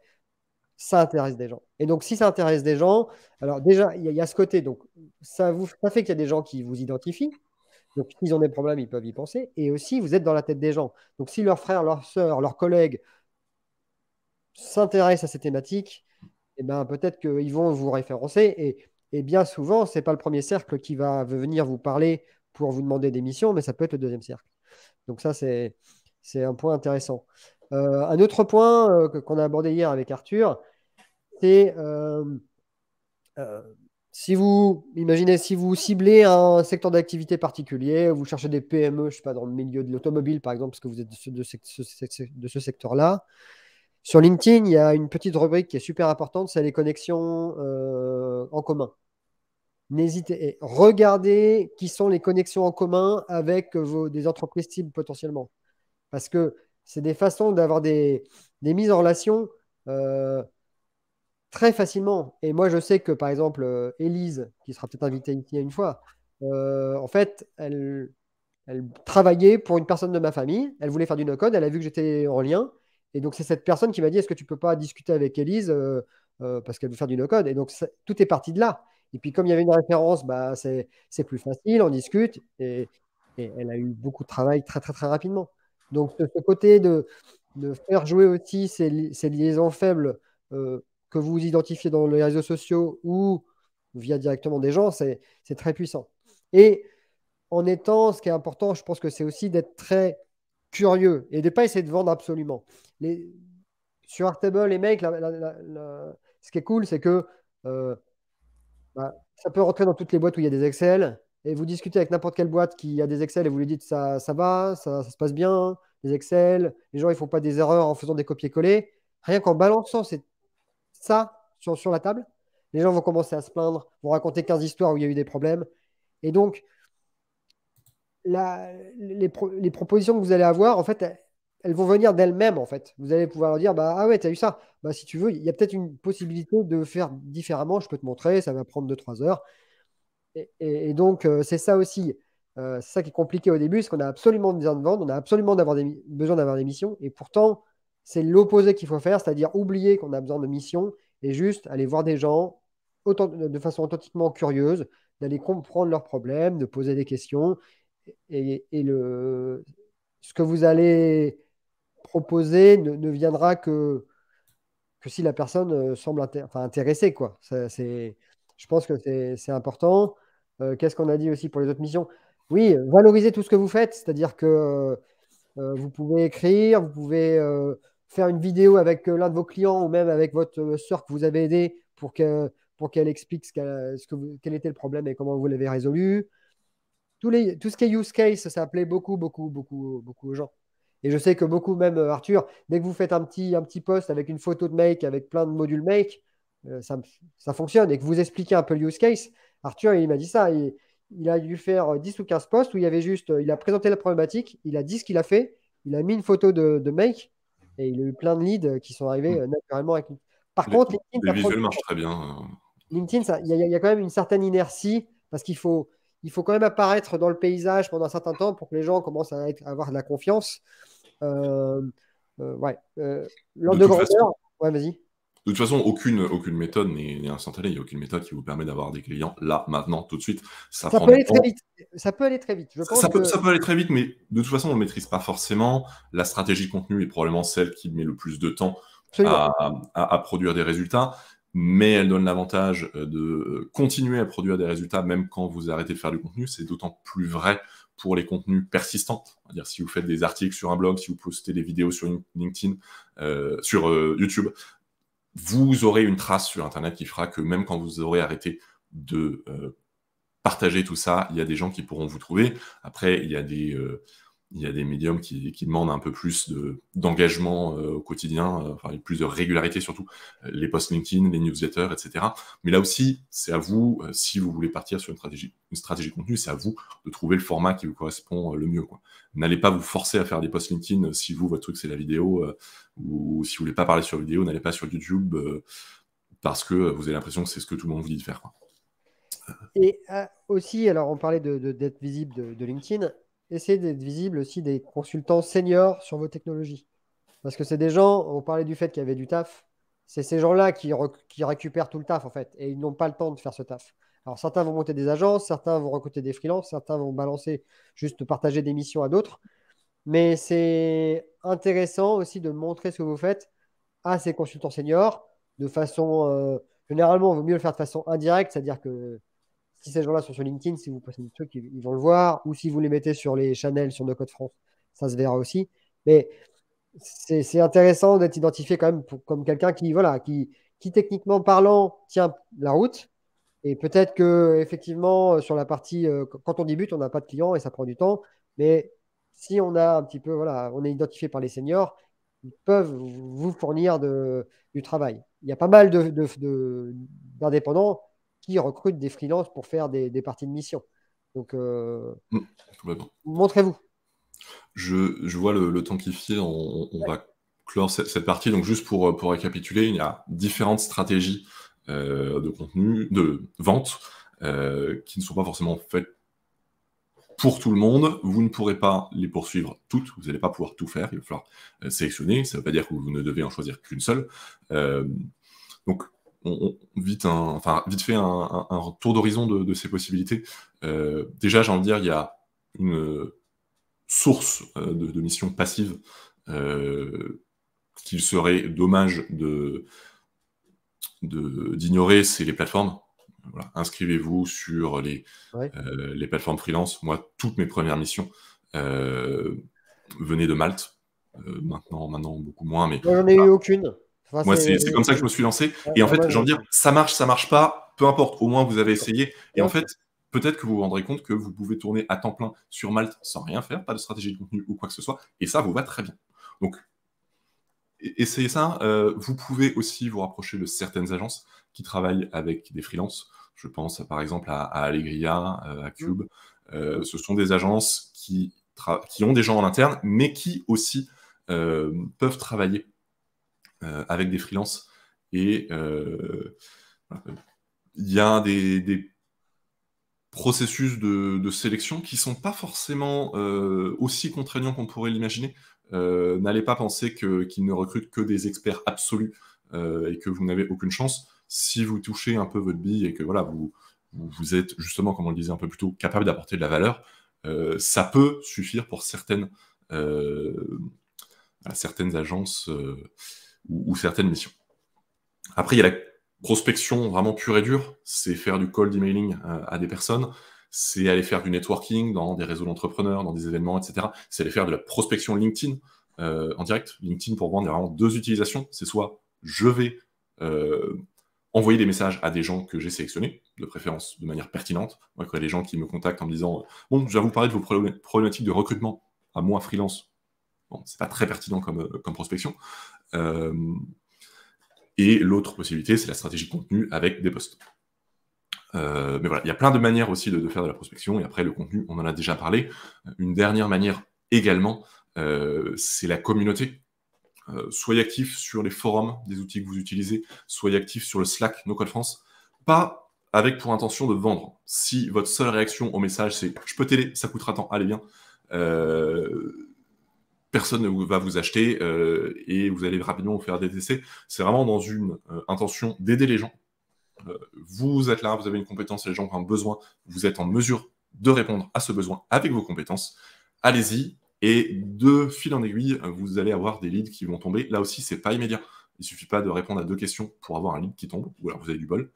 ça intéresse des gens. Et donc, si ça intéresse des gens, alors déjà, il y a ce côté. Donc, ça fait qu'il y a des gens qui vous identifient. Donc, s'ils ont des problèmes, ils peuvent y penser. Et aussi, vous êtes dans la tête des gens. Donc, si leurs frères, leurs sœurs, leurs collègues s'intéressent à ces thématiques, eh ben, peut-être qu'ils vont vous référencer. Et bien souvent, ce n'est pas le premier cercle qui va venir vous parler pour vous demander des missions, mais ça peut être le deuxième cercle. Donc, ça, c'est un point intéressant. Un autre point qu'on a abordé hier avec Arthur, c'est euh, imaginez, si vous ciblez un secteur d'activité particulier, vous cherchez des PME, je sais pas, dans le milieu de l'automobile, par exemple, parce que vous êtes de ce secteur-là. Sur LinkedIn, il y a une petite rubrique qui est super importante, c'est les connexions en commun. Regardez qui sont les connexions en commun avec des entreprises cibles potentiellement. Parce que c'est des façons d'avoir des mises en relation euh, très facilement. Et moi, je sais que, par exemple, Élise, qui sera peut-être invitée ici une fois, en fait, elle travaillait pour une personne de ma famille. Elle voulait faire du no-code. Elle a vu que j'étais en lien. Et donc, c'est cette personne qui m'a dit, est-ce que tu peux pas discuter avec Élise parce qu'elle veut faire du no-code. Et donc, tout est parti de là. Et puis, comme il y avait une référence, bah, c'est plus facile, on discute. Et elle a eu beaucoup de travail très, très, très rapidement. Donc, ce côté de faire jouer aussi ces liaisons faibles que vous identifiez dans les réseaux sociaux ou via directement des gens, c'est très puissant. Et ce qui est important, je pense que c'est aussi d'être très curieux et de ne pas essayer de vendre absolument. Sur Artable, les mecs, ce qui est cool, c'est que euh, bah, ça peut rentrer dans toutes les boîtes où il y a des Excel. Et vous discutez avec n'importe quelle boîte qui a des Excel et vous lui dites ça va, ça se passe bien, les Excel, les gens ils font pas des erreurs en faisant des copier-coller. Rien qu'en balançant ça sur la table, les gens vont commencer à se plaindre, vont raconter 15 histoires où il y a eu des problèmes. Et donc, les propositions que vous allez avoir, en fait, elles vont venir d'elles-mêmes, en fait. Vous allez pouvoir leur dire, bah, ah ouais, tu as eu ça. Bah, si tu veux, il y a peut-être une possibilité de faire différemment. Je peux te montrer, ça va prendre 2-3 heures. Et donc, c'est ça aussi. C'est ça qui est compliqué au début, c'est qu'on a absolument besoin de vendre, on a absolument besoin d'avoir des missions. Et pourtant, c'est l'opposé qu'il faut faire, c'est-à-dire oublier qu'on a besoin de missions et juste aller voir des gens de façon authentiquement curieuse, d'aller comprendre leurs problèmes, de poser des questions. Ce que vous allez proposer ne viendra que si la personne semble intéressée, quoi. Je pense que c'est important. Qu'est-ce qu'on a dit aussi pour les autres missions? Oui, valoriser tout ce que vous faites, c'est-à-dire que vous pouvez écrire, vous pouvez faire une vidéo avec l'un de vos clients ou même avec votre sœur que vous avez aidé pour qu'elle explique quel était le problème et comment vous l'avez résolu. Tout ce qui est use case, ça plaît beaucoup, beaucoup, beaucoup, beaucoup aux gens. Et je sais que beaucoup, même Arthur, dès que vous faites un petit post avec une photo de make, avec plein de modules make, ça fonctionne. Et que vous expliquez un peu le use case, Arthur, il m'a dit ça. Il a dû faire 10 ou 15 posts où il y avait juste, il a présenté la problématique, il a dit ce qu'il a fait, il a mis une photo de make et il a eu plein de leads qui sont arrivés naturellement avec lui. Par Les, contre, LinkedIn, les visuels marchent très bien. LinkedIn, il y a quand même une certaine inertie parce il faut quand même apparaître dans le paysage pendant un certain temps pour que les gens commencent à avoir de la confiance. Euh, ouais. De L'ordre de toute façon, grandeur, ouais, vas-y. De toute façon, aucune méthode n'est instantanée. Il n'y a aucune méthode qui vous permet d'avoir des clients là, maintenant, tout de suite. Ça Ça prend peut du aller très temps. vite. Ça peut aller très vite. Je pense que Ça peut aller très vite, mais de toute façon, on ne le maîtrise pas forcément. La stratégie contenu est probablement celle qui met le plus de temps absolument. à produire des résultats, mais elle donne l'avantage de continuer à produire des résultats même quand vous arrêtez de faire du contenu. C'est d'autant plus vrai pour les contenus persistants. C'est-à-dire si vous faites des articles sur un blog, si vous postez des vidéos sur LinkedIn, sur YouTube, vous aurez une trace sur Internet qui fera que même quand vous aurez arrêté de partagez tout ça. Il y a des gens qui pourront vous trouver. Après, il y a des médiums qui demandent un peu plus d'engagement au quotidien, enfin plus de régularité surtout, les posts LinkedIn, les newsletters, etc. Mais là aussi, c'est à vous, si vous voulez partir sur une stratégie de contenu, c'est à vous de trouver le format qui vous correspond le mieux, quoi. N'allez pas vous forcer à faire des posts LinkedIn si vous, votre truc, c'est la vidéo, ou si vous voulez pas parler sur vidéo, n'allez pas sur YouTube parce que vous avez l'impression que c'est ce que tout le monde vous dit de faire, quoi. Et aussi, alors on parlait d'être visible de LinkedIn, essayez d'être visible aussi des consultants seniors sur vos technologies. Parce que c'est des gens, on parlait du fait qu'il y avait du taf, c'est ces gens-là qui récupèrent tout le taf en fait, et ils n'ont pas le temps de faire ce taf. Alors certains vont monter des agences, certains vont recruter des freelances, certains vont balancer, juste partager des missions à d'autres. Mais c'est intéressant aussi de montrer ce que vous faites à ces consultants seniors de façon, généralement, il vaut mieux le faire de façon indirecte, c'est-à-dire que si ces gens-là sont sur LinkedIn, si vous postez des trucs, ils vont le voir. Ou si vous les mettez sur les channels, sur No Code France, ça se verra aussi. Mais c'est intéressant d'être identifié quand même comme quelqu'un qui, voilà, qui techniquement parlant, tient la route. Et peut-être que effectivement, sur la partie, quand on débute, on n'a pas de clients et ça prend du temps. Mais si on a un petit peu, voilà, on est identifié par les seniors, ils peuvent vous fournir du travail. Il y a pas mal d'indépendants qui recrutent des freelances pour faire des parties de mission. Donc, Complètement. montrez-vous. Je vois le temps qui file, on va clore cette partie. Donc juste pour récapituler, il y a différentes stratégies de contenu, de vente, qui ne sont pas forcément faites pour tout le monde. Vous ne pourrez pas les poursuivre toutes, vous n'allez pas pouvoir tout faire, il va falloir sélectionner, ça ne veut pas dire que vous ne devez en choisir qu'une seule. Donc vite fait un tour d'horizon de ces possibilités. Déjà, j'ai envie de dire, il y a une source de missions passives qu'il serait dommage d'ignorer, c'est les plateformes. Voilà. Inscrivez-vous sur les plateformes freelance. Moi, toutes mes premières missions venaient de Malte. Maintenant beaucoup moins, mais Moi, j'en ai eu aucune. Enfin, moi, c'est comme ça que je me suis lancé. Et en fait, j'ai envie de dire, ça marche pas, peu importe, au moins vous avez essayé. Et en fait, peut-être que vous vous rendrez compte que vous pouvez tourner à temps plein sur Malte sans rien faire, pas de stratégie de contenu ou quoi que ce soit, et ça vous va très bien. Donc, essayez ça. Vous pouvez aussi vous rapprocher de certaines agences qui travaillent avec des freelances. Je pense par exemple à Allegria, à Cube. Ce sont des agences qui ont des gens en interne, mais qui aussi peuvent travailler avec des freelances. Et il y a des processus de sélection qui sont pas forcément aussi contraignants qu'on pourrait l'imaginer. N'allez pas penser qu'ils ne recrutent que des experts absolus et que vous n'avez aucune chance. Si vous touchez un peu votre bille et que voilà, vous êtes justement, comme on le disait un peu plus tôt, capable d'apporter de la valeur, ça peut suffire pour certaines agences ou certaines missions. Après, il y a la prospection vraiment pure et dure, c'est faire du cold emailing à des personnes, c'est aller faire du networking dans des réseaux d'entrepreneurs, dans des événements, etc. C'est aller faire de la prospection LinkedIn en direct. LinkedIn, pour vendre, il y a vraiment deux utilisations. C'est soit je vais envoyer des messages à des gens que j'ai sélectionnés, de préférence de manière pertinente. Moi, quand il y a des gens qui me contactent en me disant « Bon, je vais vous parler de vos problématiques de recrutement à moi, freelance », bon, c'est pas très pertinent comme prospection. Et l'autre possibilité, c'est la stratégie de contenu avec des posts. Mais voilà, il y a plein de manières aussi de faire de la prospection. Et après, le contenu, on en a déjà parlé. Une dernière manière également, c'est la communauté. Soyez actifs sur les forums des outils que vous utilisez. Soyez actifs sur le Slack No Code France. Pas avec pour intention de vendre. Si votre seule réaction au message, c'est « je peux t'aider, ça coûtera tant, allez bien », personne ne va vous acheter et vous allez rapidement vous faire détester. C'est vraiment dans une intention d'aider les gens. Vous êtes là, vous avez une compétence, les gens ont un besoin, vous êtes en mesure de répondre à ce besoin avec vos compétences. Allez-y, et de fil en aiguille, vous allez avoir des leads qui vont tomber. Là aussi, c'est pas immédiat. Il suffit pas de répondre à 2 questions pour avoir un lead qui tombe, ou alors vous avez du bol.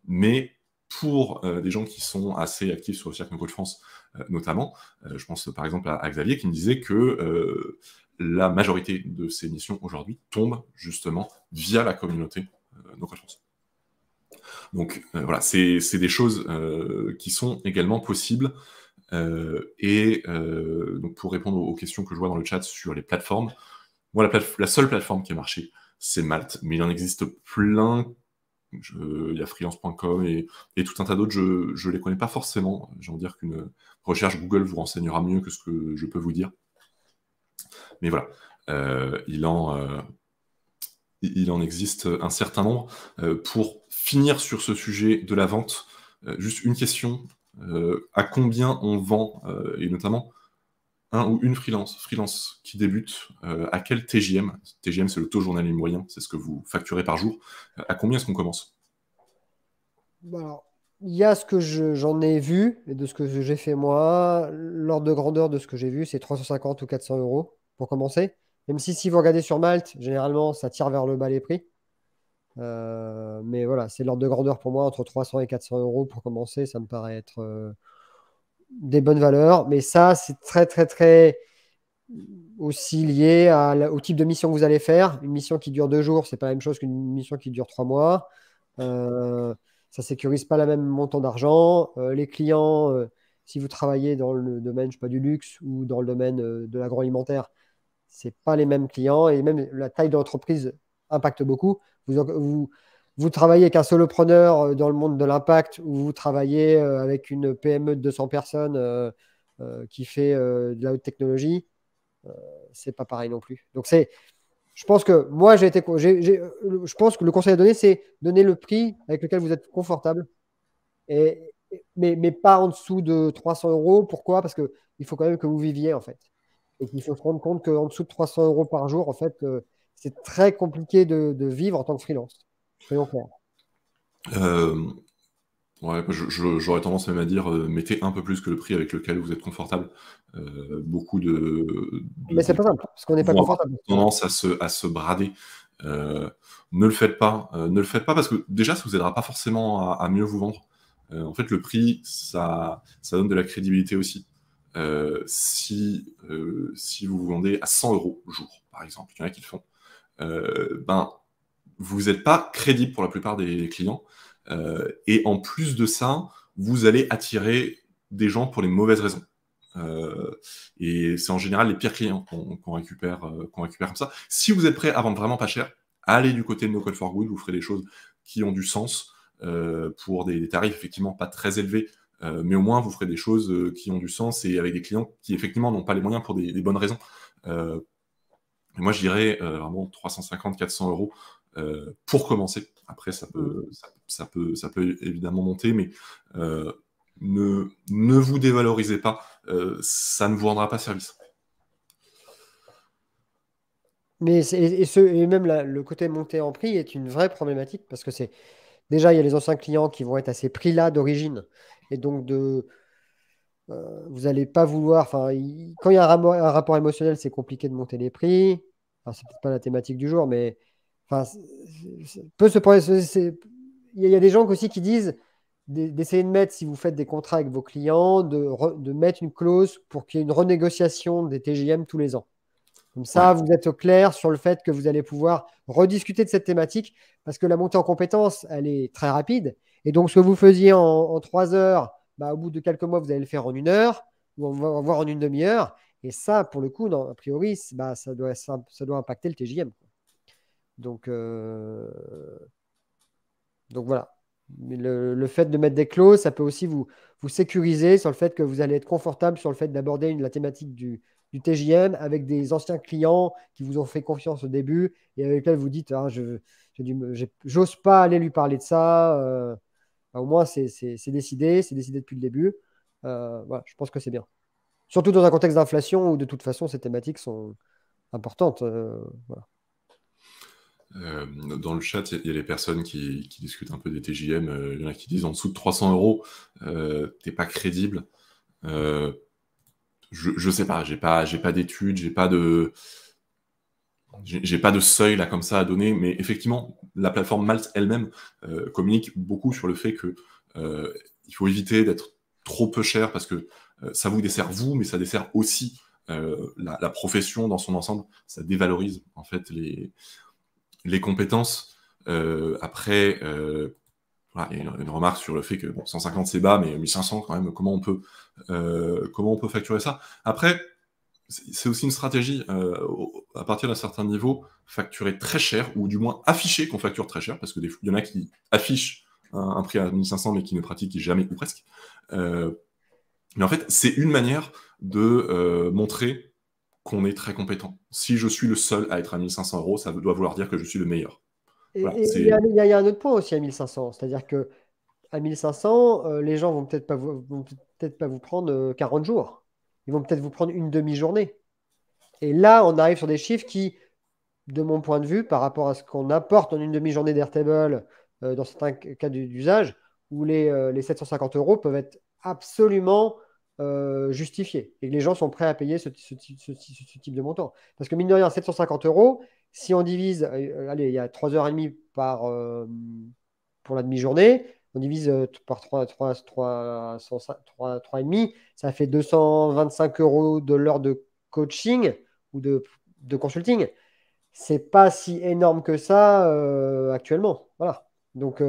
Mais pour des gens qui sont assez actifs sur le Cercle No Code France, notamment, je pense par exemple à Xavier qui me disait que la majorité de ces missions aujourd'hui tombent justement via la communauté No Code France. Donc voilà, c'est des choses qui sont également possibles. Donc pour répondre aux questions que je vois dans le chat sur les plateformes, moi la seule plateforme qui a marché, c'est Malte, mais il en existe plein. Il y a freelance.com et tout un tas d'autres, je les connais pas forcément. J'ai envie de dire qu'une recherche Google vous renseignera mieux que ce que je peux vous dire. Mais voilà, il en existe un certain nombre. Pour finir sur ce sujet de la vente, juste une question. À combien on vend, et notamment un ou une freelance qui débute, à quel TJM? TJM, c'est le taux journalier moyen, c'est ce que vous facturez par jour. À combien est-ce qu'on commence? Alors, il y a ce que j'en ai vu et de ce que j'ai fait moi. L'ordre de grandeur de ce que j'ai vu, c'est 350 ou 400 euros pour commencer. Même si vous regardez sur Malte, généralement, ça tire vers le bas les prix. Mais voilà, c'est l'ordre de grandeur pour moi, entre 300 et 400 euros pour commencer. Ça me paraît être des bonnes valeurs. Mais ça, c'est très, très, très aussi lié au type de mission que vous allez faire. Une mission qui dure 2 jours, c'est pas la même chose qu'une mission qui dure 3 mois. Ça sécurise pas le même montant d'argent. Les clients, si vous travaillez dans le domaine, je sais pas, du luxe ou dans le domaine de l'agroalimentaire, c'est pas les mêmes clients et même la taille de l'entreprise impacte beaucoup. Vous travaillez avec un solopreneur dans le monde de l'impact ou vous travaillez avec une PME de 200 personnes qui fait de la haute technologie, c'est pas pareil non plus. Donc je pense que moi je pense que le conseil à donner, c'est donner le prix avec lequel vous êtes confortable, mais pas en dessous de 300 euros. Pourquoi? Parce que il faut quand même que vous viviez en fait, et qu'il faut se rendre compte qu'en dessous de 300 euros par jour, en fait, c'est très compliqué de vivre en tant que freelance. Soyons clairs. Euh, Ouais, j'aurais tendance même à dire, mettez un peu plus que le prix avec lequel vous êtes confortable. Beaucoup de Mais c'est pas simple, parce qu'on n'est pas vont avoir confortable. tendance à se brader. Euh, ne le faites pas. Ne le faites pas parce que déjà, ça vous aidera pas forcément à mieux vous vendre. En fait, le prix, ça donne de la crédibilité aussi. Si vous vous vendez à 100 euros au jour, par exemple, il y en a qui le font, ben, vous n'êtes pas crédible pour la plupart des clients. Et en plus de ça, vous allez attirer des gens pour les mauvaises raisons. Et c'est en général les pires clients qu'on récupère comme ça. Si vous êtes prêt à vendre vraiment pas cher, allez du côté de No Code for Good, vous ferez des choses qui ont du sens pour des tarifs effectivement pas très élevés, mais au moins vous ferez des choses qui ont du sens et avec des clients qui effectivement n'ont pas les moyens pour des bonnes raisons. Moi, je dirais vraiment 350-400 euros pour commencer. Après, ça peut évidemment monter, mais ne vous dévalorisez pas. Ça ne vous rendra pas service. Mais et même le côté monté en prix est une vraie problématique parce que déjà, il y a les anciens clients qui vont être à ces prix-là d'origine. Et donc, vous n'allez pas vouloir. Enfin, quand il y a un rapport émotionnel, c'est compliqué de monter les prix. Enfin, c'est peut-être pas la thématique du jour, mais enfin, peut se il y a des gens aussi qui disent d'essayer de mettre, si vous faites des contrats avec vos clients, de mettre une clause pour qu'il y ait une renégociation des TJM tous les ans. Comme ça, Ouais. vous êtes au clair sur le fait que vous allez pouvoir rediscuter de cette thématique parce que la montée en compétences, elle est très rapide. Et donc, ce que vous faisiez en 3 heures, bah, au bout de quelques mois, vous allez le faire en 1 heure ou voire en une demi-heure. Et ça, pour le coup, non, a priori, bah, ça doit impacter le TJM. Donc, donc voilà. Mais le fait de mettre des clauses, ça peut aussi vous sécuriser sur le fait que vous allez être confortable sur le fait d'aborder la thématique du TJM avec des anciens clients qui vous ont fait confiance au début et avec lesquels vous dites ah, j'ose pas aller lui parler de ça. Bah, au moins, c'est décidé depuis le début. Voilà, je pense que c'est bien. Surtout dans un contexte d'inflation où de toute façon ces thématiques sont importantes. Voilà. Dans le chat, il y a les personnes qui discutent un peu des TJM. Il y en a qui disent en dessous de 300 euros, t'es pas crédible. Je sais pas, j'ai pas d'études, j'ai pas de seuil là comme ça à donner, mais effectivement, la plateforme Malte elle-même communique beaucoup sur le fait que il faut éviter d'être trop peu cher parce que ça vous dessert vous, mais ça dessert aussi la profession dans son ensemble. Ça dévalorise en fait les compétences. Après, voilà, il y a une remarque sur le fait que bon, 150 c'est bas, mais 1500 quand même, comment on peut facturer ça? Après, c'est aussi une stratégie, à partir d'un certain niveau, facturer très cher, ou du moins afficher qu'on facture très cher, parce que il y en a qui affichent un prix à 1500 mais qui ne pratiquent jamais ou presque. Mais en fait, c'est une manière de montrer qu'on est très compétent. Si je suis le seul à être à 1500 euros, ça doit vouloir dire que je suis le meilleur. Voilà, Et il y c'est a, il y a- il y a un autre point aussi à 1500, c'est-à-dire que à 1500, les gens vont peut-être pas vous prendre 40 jours. Ils vont peut-être vous prendre une demi-journée. Et là, on arrive sur des chiffres qui, de mon point de vue, par rapport à ce qu'on apporte en une demi-journée d'Airtable, dans certains cas d'usage, où les 750 euros peuvent être absolument justifiés et que les gens sont prêts à payer ce type de montant. Parce que mine de rien, 750 euros, si on divise, allez, il y a 3h30 pour la demi-journée, on divise par 3,5, ça fait 225 euros de l'heure de coaching ou de consulting. C'est pas si énorme que ça actuellement. Voilà. Donc,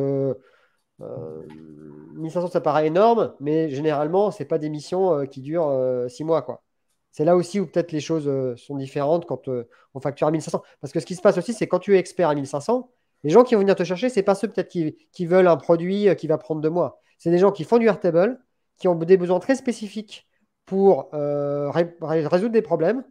1500, ça paraît énorme, mais généralement, c'est pas des missions qui durent 6 mois, quoi. C'est là aussi où peut-être les choses sont différentes quand on facture à 1500. Parce que ce qui se passe aussi, c'est quand tu es expert à 1500, les gens qui vont venir te chercher, c'est pas ceux peut-être qui veulent un produit qui va prendre 2 mois. C'est des gens qui font du Airtable, qui ont des besoins très spécifiques pour résoudre des problèmes.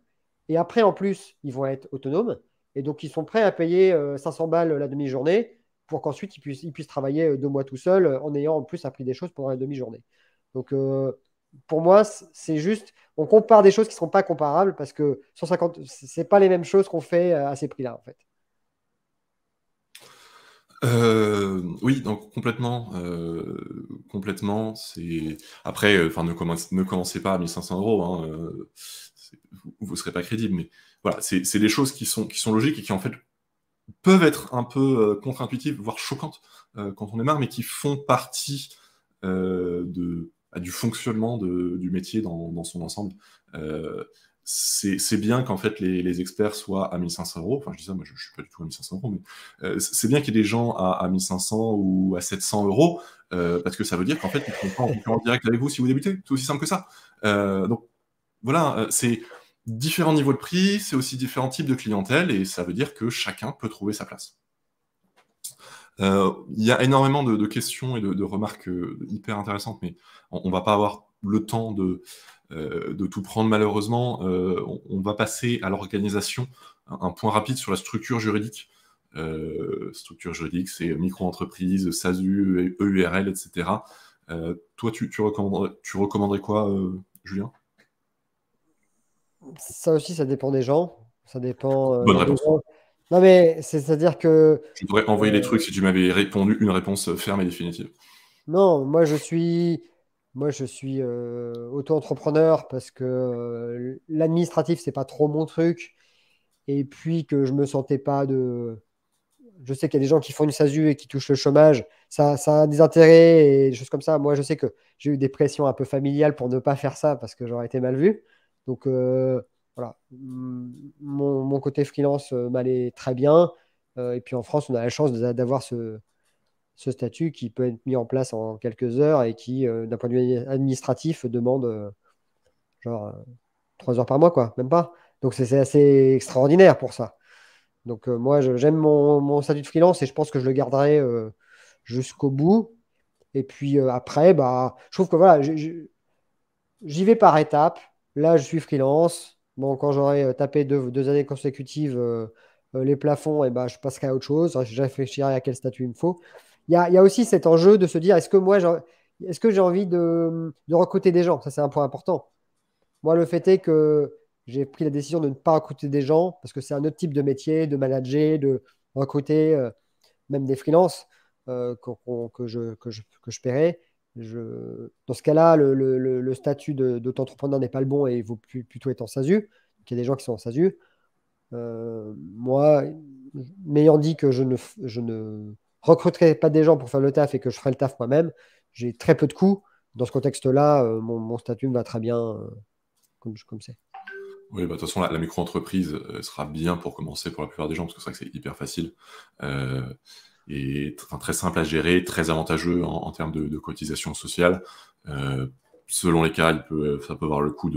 Et après, en plus, ils vont être autonomes. Et donc, ils sont prêts à payer 500 balles la demi-journée pour qu'ensuite ils puissent travailler 2 mois tout seul en ayant en plus appris des choses pendant la demi-journée. Donc, pour moi, c'est juste, on compare des choses qui ne sont pas comparables parce que 150, c'est pas les mêmes choses qu'on fait à ces prix-là, en fait. Oui, donc complètement. C'est après, enfin, ne commencez pas à 1500 euros, hein, vous serez pas crédible, mais voilà, c'est des choses qui sont logiques et qui en fait peuvent être un peu contre-intuitives, voire choquantes quand on est marre, mais qui font partie du fonctionnement du métier dans son ensemble. Euh, c'est bien qu'en fait les experts soient à 1500 euros. Enfin, je dis ça, moi je suis pas du tout à 1500 euros, mais c'est bien qu'il y ait des gens à 1500 ou à 700 euros, parce que ça veut dire qu'en fait ils ne sont pas en concurrence directe avec vous si vous débutez. C'est aussi simple que ça. Donc voilà, c'est différents niveaux de prix, c'est aussi différents types de clientèle, et ça veut dire que chacun peut trouver sa place. Il y a énormément de questions et de remarques hyper intéressantes, mais on va pas avoir le temps de tout prendre malheureusement. On va passer à l'organisation. Un point rapide sur la structure juridique. Structure juridique, c'est micro-entreprise, SASU, EURL, etc. Toi, tu recommanderais quoi, Julien? Ça aussi, ça dépend des gens. Ça dépend. Il Bonne y a des réponse. gens. Non, mais c'est-à-dire que Je t'aurais envoyé les trucs si tu m'avais répondu une réponse ferme et définitive. non, moi je suis auto-entrepreneur parce que l'administratif, c'est pas trop mon truc. Et puis que je me sentais pas de. Je sais qu'il y a des gens qui font une SASU et qui touchent le chômage. Ça a des intérêts et des choses comme ça. Moi, je sais que j'ai eu des pressions un peu familiales pour ne pas faire ça parce que j'aurais été mal vu. Donc, voilà. Mon côté freelance m'allait très bien. Et puis en France, on a la chance d'avoir ce statut qui peut être mis en place en quelques heures et qui, d'un point de vue administratif, demande genre 3 heures par mois, quoi, même pas. Donc c'est assez extraordinaire pour ça. Donc moi, j'aime mon statut de freelance et je pense que je le garderai jusqu'au bout. Et puis après, bah, je trouve que voilà, j'y vais par étapes. Là, je suis freelance. Bon, quand j'aurai tapé 2 années consécutives les plafonds, et ben, je passerai à autre chose. Je réfléchirai à quel statut il me faut. Il y a aussi cet enjeu de se dire, est-ce que j'ai envie de recruter des gens? Ça, c'est un point important. Moi, le fait est que j'ai pris la décision de ne pas recruter des gens parce que c'est un autre type de métier, de manager, de recruter même des freelances que je paierai. Dans ce cas-là, le statut d'auto-entrepreneur n'est pas le bon et il vaut plutôt être en SASU. Donc, il y a des gens qui sont en SASU. Moi, m'ayant dit que je ne recruterai pas des gens pour faire le taf et que je ferai le taf moi-même, j'ai très peu de coûts. Dans ce contexte-là, mon statut me va très bien comme c'est. Oui, bah, de toute façon, la micro-entreprise sera bien pour commencer pour la plupart des gens, parce que c'est vrai que c'est hyper facile. Euh, enfin, très simple à gérer, très avantageux en termes de cotisation sociale. Selon les cas, ça peut avoir le coup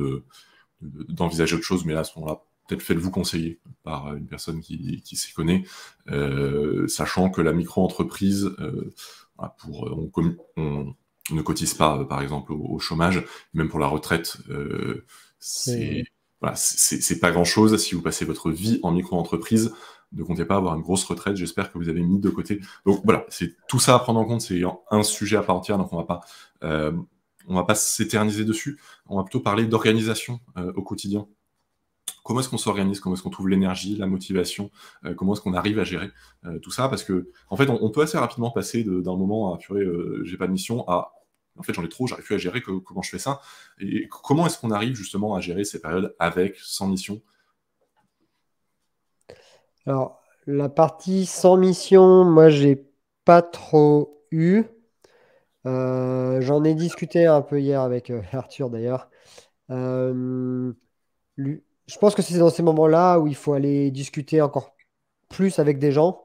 d'envisager autre chose, mais là, à ce moment-là, peut-être faites-vous conseiller par une personne qui s'y connaît, sachant que la micro-entreprise, voilà, on ne cotise pas, par exemple, au chômage, même pour la retraite, c'est voilà, c'est pas grand-chose. Si vous passez votre vie en micro-entreprise, ne comptez pas avoir une grosse retraite. J'espère que vous avez mis de côté. Donc voilà, c'est tout ça à prendre en compte. C'est un sujet à part entière, donc on va pas s'éterniser dessus. On va plutôt parler d'organisation au quotidien. Comment est-ce qu'on s'organise? Comment est-ce qu'on trouve l'énergie, la motivation? Comment est-ce qu'on arrive à gérer tout ça? Parce que, en fait, on peut assez rapidement passer d'un moment à purée, j'ai pas de mission, à en fait, j'en ai trop, j'arrive plus à gérer, comment je fais ça? Et comment est-ce qu'on arrive justement à gérer ces périodes avec, sans mission? Alors, la partie sans mission, moi, j'ai pas trop eu. J'en ai discuté un peu hier avec Arthur d'ailleurs. Euh, je pense que c'est dans ces moments-là où il faut aller discuter encore plus avec des gens,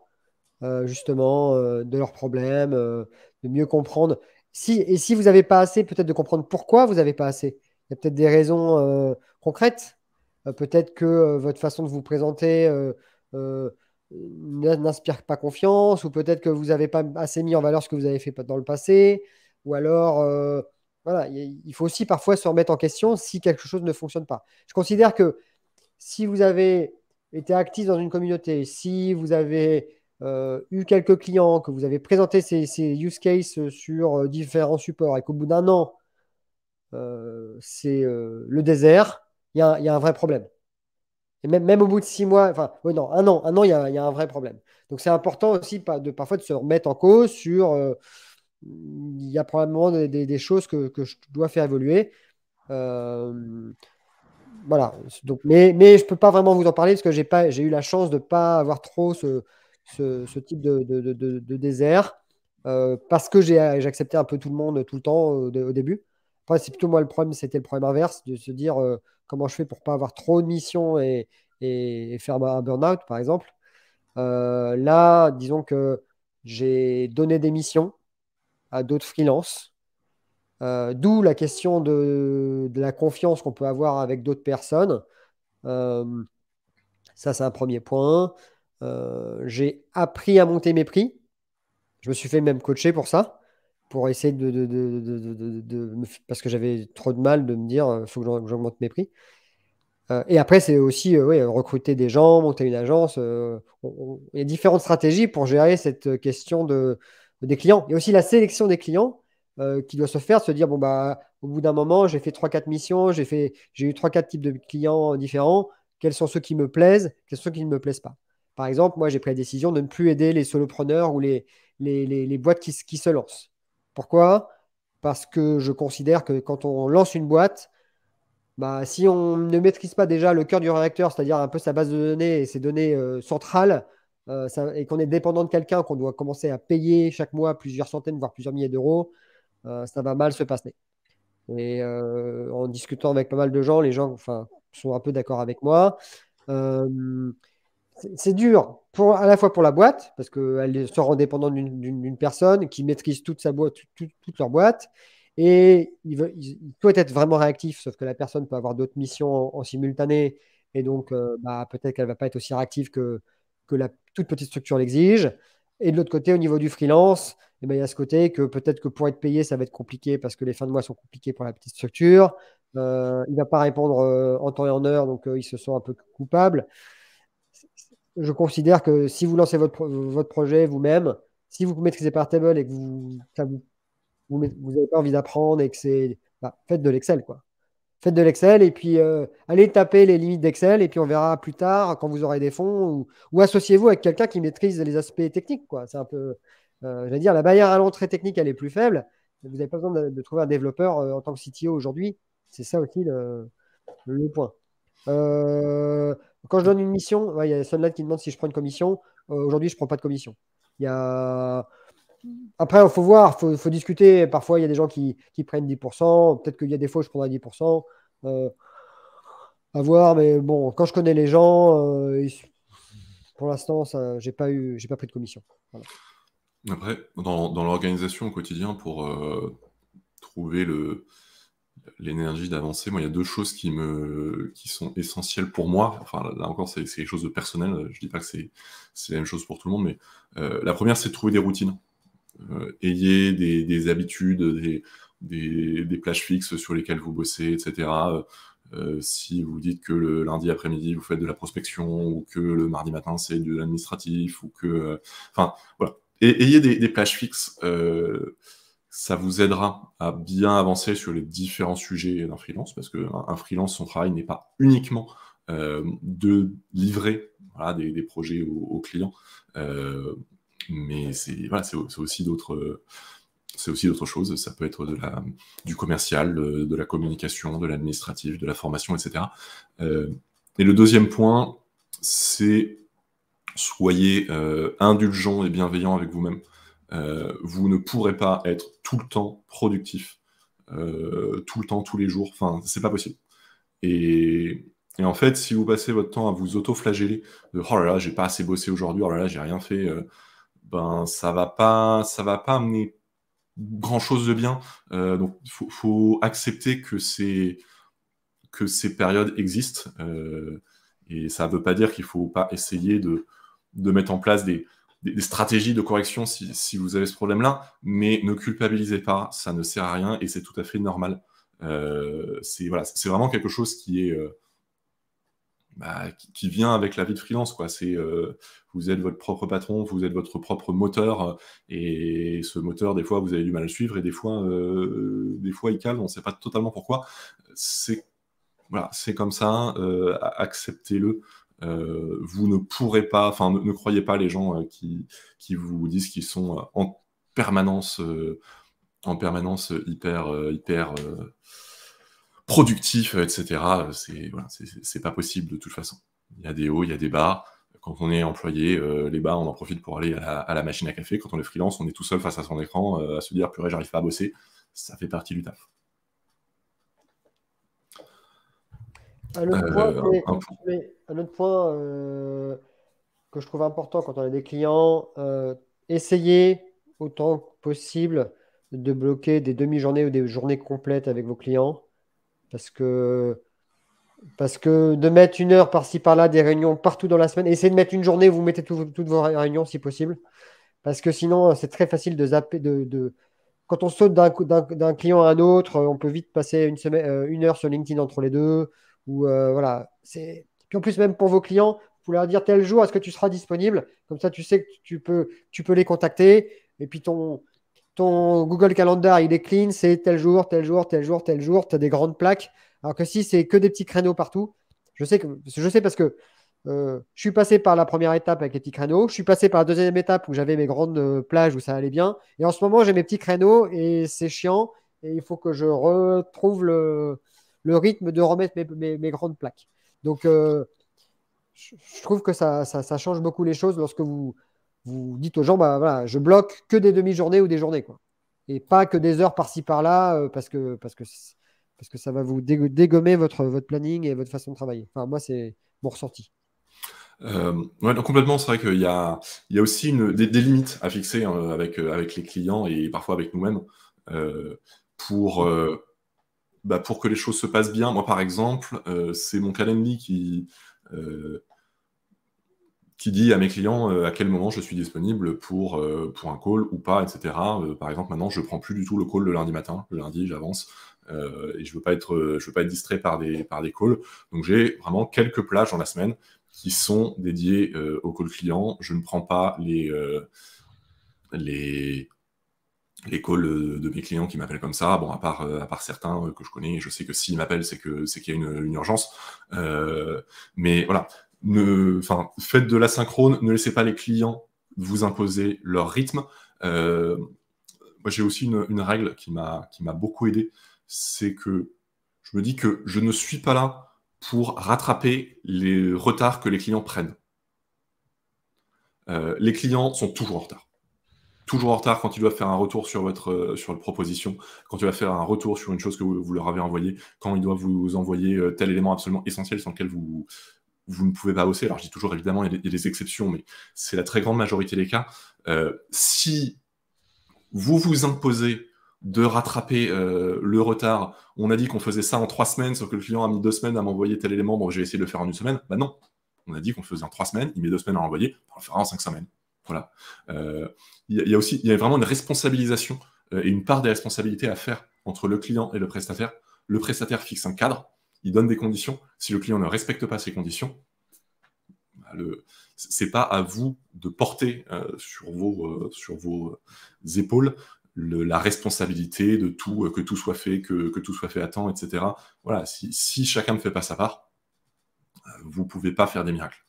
justement, de leurs problèmes, de mieux comprendre. Et si vous n'avez pas assez, peut-être de comprendre pourquoi vous n'avez pas assez. Il y a peut-être des raisons concrètes. Peut-être que votre façon de vous présenter euh, n'inspire pas confiance, ou peut-être que vous n'avez pas assez mis en valeur ce que vous avez fait dans le passé, ou alors, voilà, il faut aussi parfois se remettre en question si quelque chose ne fonctionne pas. Je considère que si vous avez été actif dans une communauté, si vous avez eu quelques clients, que vous avez présenté ces use cases sur différents supports et qu'au bout d'un an, c'est le désert, il y a un vrai problème. Et même au bout de 6 mois, enfin, oui, non, un an, il y a un vrai problème. Donc, c'est important aussi parfois de se remettre en cause sur, il y a probablement des choses que je dois faire évoluer. Euh, voilà. Donc, mais je ne peux pas vraiment vous en parler parce que j'ai eu la chance de ne pas avoir trop ce type de désert parce que j'ai accepté un peu tout le monde tout le temps au début. Après, c'est plutôt moi le problème, c'était le problème inverse, de se dire comment je fais pour ne pas avoir trop de missions et faire un burn-out, par exemple. Là, disons que j'ai donné des missions à d'autres freelances. D'où la question de la confiance qu'on peut avoir avec d'autres personnes. Euh, Ça, c'est un premier point. J'ai appris à monter mes prix. Je me suis fait même coacher pour ça, pour essayer parce que j'avais trop de mal de me dire, il faut que j'augmente mes prix. Et après, c'est aussi ouais, recruter des gens, monter une agence. Il y a différentes stratégies pour gérer cette question des clients. Il y a aussi la sélection des clients qui doit se faire, de se dire, bon, bah, au bout d'un moment, j'ai fait 3 4 missions, j'ai eu 3 4 types de clients différents. Quels sont ceux qui me plaisent, quels sont ceux qui ne me plaisent pas. Par exemple, moi, j'ai pris la décision de ne plus aider les solopreneurs ou les boîtes qui se lancent. Pourquoi? Parce que je considère que quand on lance une boîte, bah, si on ne maîtrise pas déjà le cœur du réacteur, c'est-à-dire un peu sa base de données et ses données centrales, et qu'on est dépendant de quelqu'un, qu'on doit commencer à payer chaque mois plusieurs centaines, voire plusieurs milliers d'euros, ça va mal se passer. Et en discutant avec pas mal de gens, les gens enfin, sont un peu d'accord avec moi. Euh, c'est dur à la fois pour la boîte, parce qu'elle se rend dépendante d'une personne qui maîtrise toute sa boîte, toute leur boîte. Et il peut être vraiment réactif, sauf que la personne peut avoir d'autres missions en simultané. Et donc, bah, peut-être qu'elle ne va pas être aussi réactive que la toute petite structure l'exige. Et de l'autre côté, au niveau du freelance, eh ben, il y a ce côté que peut-être que pour être payé, ça va être compliqué parce que les fins de mois sont compliquées pour la petite structure. Il ne va pas répondre en temps et en heure, donc il se sent un peu coupable. Je considère que si vous lancez votre projet vous-même, si vous maîtrisez pas Table et que vous n'avez pas envie d'apprendre et que c'est. Bah, faites de l'Excel, quoi. Faites de l'Excel et puis allez taper les limites d'Excel et puis on verra plus tard quand vous aurez des fonds ou associez-vous avec quelqu'un qui maîtrise les aspects techniques, quoi. C'est un peu. J'allais dire, la barrière à l'entrée technique, elle est plus faible. Vous n'avez pas besoin de trouver un développeur en tant que CTO aujourd'hui. C'est ça aussi le point. Euh, Quand je donne une mission, ouais, il y a Sunlight qui demande si je prends une commission. Aujourd'hui, je ne prends pas de commission. Il y a... Après, il faut voir, faut discuter. Parfois, il y a des gens qui prennent 10%. Peut-être qu'il y a des fois où je prendrai 10%. Euh, à voir, mais bon, quand je connais les gens, pour l'instant, j'ai pas pris de commission. Voilà. Après, dans l'organisation au quotidien, pour trouver l'énergie d'avancer, moi, il y a deux choses qui sont essentielles pour moi. Enfin, là encore, c'est quelque chose de personnel. Je dis pas que c'est la même chose pour tout le monde, mais la première, c'est de trouver des routines. Ayez des habitudes, des plages fixes sur lesquelles vous bossez, etc. Si vous dites que le lundi après-midi, vous faites de la prospection, ou que le mardi matin, c'est de l'administratif, ou que... Enfin, voilà. Et ayez des plages fixes. Ça vous aidera à bien avancer sur les différents sujets d'un freelance, parce qu'un freelance, son travail n'est pas uniquement de livrer, voilà, des projets aux clients, mais c'est voilà, c'est aussi d'autres choses. Ça peut être du commercial, de la communication, de l'administratif, de la formation, etc. Et le deuxième point, c'est soyez indulgent et bienveillant avec vous-même. Vous ne pourrez pas être tout le temps productif, tout le temps, tous les jours. Enfin, c'est pas possible. Et en fait, si vous passez votre temps à vous auto-flageller de oh là là, j'ai pas assez bossé aujourd'hui, oh là là, j'ai rien fait, ben ça va pas amener grand chose de bien. Donc, faut accepter que ces périodes existent. Et ça veut pas dire qu'il faut pas essayer de mettre en place des stratégies de correction si vous avez ce problème-là, mais ne culpabilisez pas, ça ne sert à rien et c'est tout à fait normal. C'est vraiment quelque chose qui vient avec la vie de freelance, quoi. Vous êtes votre propre patron, vous êtes votre propre moteur, et ce moteur, des fois, vous avez du mal à le suivre, et des fois, il cale, on ne sait pas totalement pourquoi. C'est comme ça, acceptez-le. Vous ne pourrez pas, enfin, ne croyez pas les gens qui vous disent qu'ils sont en permanence hyper productifs, etc. C'est pas possible de toute façon. Il y a des hauts, il y a des bas. Quand on est employé, les bas, on en profite pour aller à la machine à café. Quand on est freelance, on est tout seul face à son écran, à se dire purée, j'arrive pas à bosser. Ça fait partie du taf. Un autre point, Un point. un autre point que je trouve important quand on a des clients, essayez autant que possible de bloquer des demi-journées ou des journées complètes avec vos clients. Parce que, parce que de mettre une heure par-ci par-là, des réunions partout dans la semaine, essayez de mettre une journée où vous mettez toutes vos réunions si possible. Parce que sinon, c'est très facile de zapper. Quand on saute d'un client à un autre, on peut vite passer une heure sur LinkedIn entre les deux. Ou voilà. Puis en plus, même pour vos clients, vous pouvez leur dire tel jour, est-ce que tu seras disponible? Comme ça, tu sais que tu peux les contacter. Et puis ton Google Calendar, il est clean, c'est tel jour, tel jour, tel jour, tel jour. Tu as des grandes plaques. Alors que si c'est que des petits créneaux partout, je sais parce que je suis passé par la première étape avec les petits créneaux. Je suis passé par la deuxième étape où j'avais mes grandes plages où ça allait bien. Et en ce moment, j'ai mes petits créneaux et c'est chiant. Et il faut que je retrouve le rythme de remettre mes grandes plaques. Donc, je trouve que ça change beaucoup les choses lorsque vous dites aux gens, bah, voilà, je bloque que des demi-journées ou des journées, quoi. Et pas que des heures par-ci par-là, parce que ça va vous dégommer votre planning et votre façon de travailler. Enfin, moi, c'est mon ressenti. Ouais, donc complètement, c'est vrai qu'il y a aussi des limites à fixer, hein, avec les clients et parfois avec nous-mêmes, euh, pour, pour que les choses se passent bien. Moi, par exemple, c'est mon Calendly euh, qui dit à mes clients à quel moment je suis disponible pour un call ou pas, etc. Par exemple, maintenant, je prends plus du tout le call le lundi matin. Le lundi, j'avance. Et je veux pas être distrait par des calls. Donc, j'ai vraiment quelques plages dans la semaine qui sont dédiées aux calls clients. Je ne prends pas les calls de mes clients qui m'appellent comme ça. Bon, à part certains que je connais, je sais que s'ils m'appellent, c'est qu'il y a une urgence. Mais voilà, faites de l'asynchrone, ne laissez pas les clients vous imposer leur rythme. Moi, j'ai aussi une règle qui m'a beaucoup aidé, c'est que je me dis que je ne suis pas là pour rattraper les retards que les clients prennent. Les clients sont toujours en retard. Toujours en retard quand ils doivent faire un retour sur votre proposition, quand ils doivent faire un retour sur une chose que vous leur avez envoyée, quand ils doivent vous envoyer tel élément absolument essentiel sur lequel vous ne pouvez pas bosser. Alors je dis toujours, évidemment, il y a des exceptions, mais c'est la très grande majorité des cas. Si vous vous imposez de rattraper le retard, on a dit qu'on faisait ça en 3 semaines, sauf que le client a mis 2 semaines à m'envoyer tel élément, bon, je vais essayer de le faire en 1 semaine. Bah non, on a dit qu'on le faisait en 3 semaines, il met 2 semaines à l'envoyer, on le fera en 5 semaines. Voilà. Il y a vraiment une responsabilisation et une part des responsabilités à faire entre le client et le prestataire. Le prestataire fixe un cadre, il donne des conditions. Si le client ne respecte pas ces conditions, c'est pas à vous de porter sur vos épaules la responsabilité de tout, que tout soit fait, que tout soit fait à temps, etc. Voilà, si chacun ne fait pas sa part, vous ne pouvez pas faire des miracles.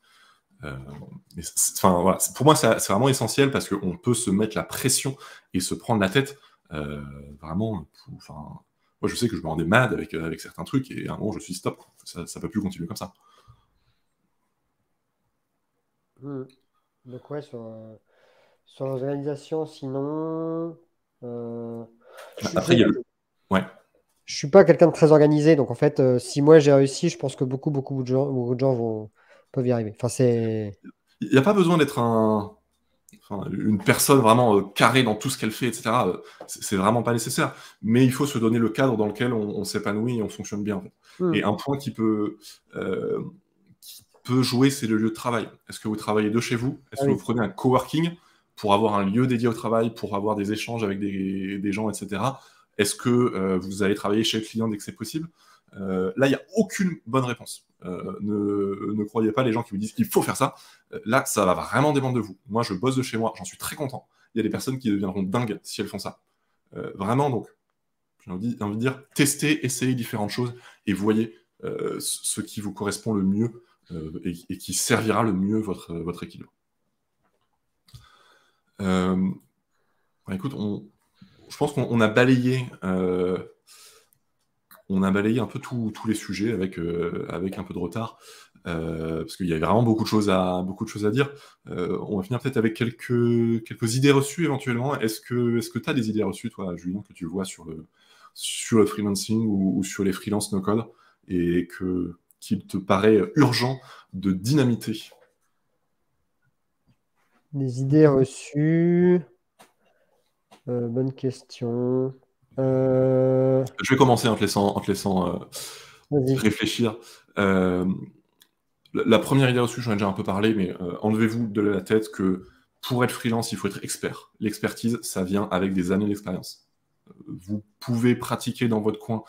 Enfin, voilà. Pour moi, c'est vraiment essentiel parce qu'on peut se mettre la pression et se prendre la tête. Vraiment, moi, je sais que je me rendais malade avec certains trucs et à un moment, je suis stop. Ça ne peut plus continuer comme ça. Donc, ouais, sur l'organisation, sinon, Après, il y a le. Ouais. je suis pas quelqu'un de très organisé. Donc, en fait, si moi j'ai réussi, je pense que beaucoup de gens peuvent y arriver. Enfin, c'est. Il n'y a pas besoin d'être une personne vraiment carrée dans tout ce qu'elle fait, etc. C'est vraiment pas nécessaire. Mais il faut se donner le cadre dans lequel on s'épanouit et on fonctionne bien. En fait. Et un point qui peut jouer, c'est le lieu de travail. Est-ce que vous travaillez de chez vous? Est-ce que vous prenez un coworking pour avoir un lieu dédié au travail, pour avoir des échanges avec des gens, etc. Est-ce que vous allez travailler chez le client dès que c'est possible? Là, il n'y a aucune bonne réponse. Ne croyez pas les gens qui vous disent qu'il faut faire ça. Là, ça va vraiment dépendre de vous. Moi, je bosse de chez moi, j'en suis très content. Il y a des personnes qui deviendront dingues si elles font ça. Vraiment, donc, j'ai envie de dire, testez, essayez différentes choses et voyez ce qui vous correspond le mieux et qui servira le mieux votre équilibre. Écoute, je pense qu'on a balayé un peu tous les sujets avec un peu de retard, parce qu'il y avait vraiment beaucoup de choses à dire. On va finir peut-être avec quelques idées reçues éventuellement. Est-ce que tu as des idées reçues, toi, Julien, que tu vois sur le freelancing ou sur les freelances no-code, et qu'il te paraît urgent de dynamiter? Des idées reçues. Bonne question. Je vais commencer en te laissant Vas-y. réfléchir. La première idée reçue, j'en ai déjà un peu parlé, mais enlevez-vous de la tête que pour être freelance, il faut être expert. L'expertise, ça vient avec des années d'expérience. Vous pouvez pratiquer dans votre coin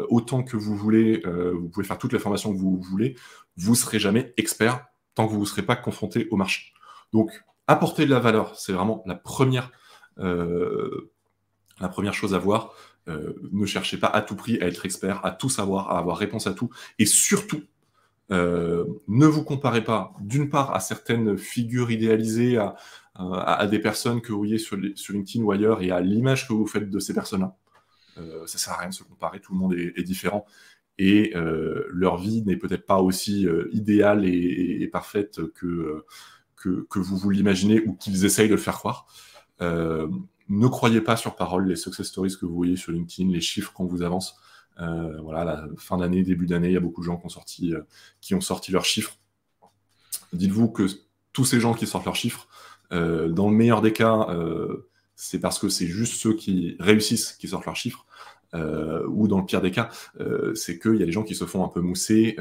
autant que vous voulez, vous pouvez faire toutes les formations que vous voulez, vous ne serez jamais expert tant que vous ne serez pas confronté au marché. Donc, apporter de la valeur, c'est vraiment la première chose à voir. Ne cherchez pas à tout prix à être expert, à tout savoir, à avoir réponse à tout. Et surtout, ne vous comparez pas, d'une part, à certaines figures idéalisées, à des personnes que vous voyez sur LinkedIn ou ailleurs, et à l'image que vous faites de ces personnes-là. Ça sert à rien de se comparer, tout le monde est différent. Et leur vie n'est peut-être pas aussi idéale et parfaite que vous l'imaginez ou qu'ils essayent de le faire croire. Ne croyez pas sur parole les success stories que vous voyez sur LinkedIn, les chiffres qu'on vous avance. Voilà, la fin d'année, début d'année, il y a beaucoup de gens qui ont sorti leurs chiffres. Dites-vous que tous ces gens qui sortent leurs chiffres, dans le meilleur des cas, c'est parce que c'est juste ceux qui réussissent qui sortent leurs chiffres. Ou dans le pire des cas, c'est qu'il y a des gens qui se font un peu mousser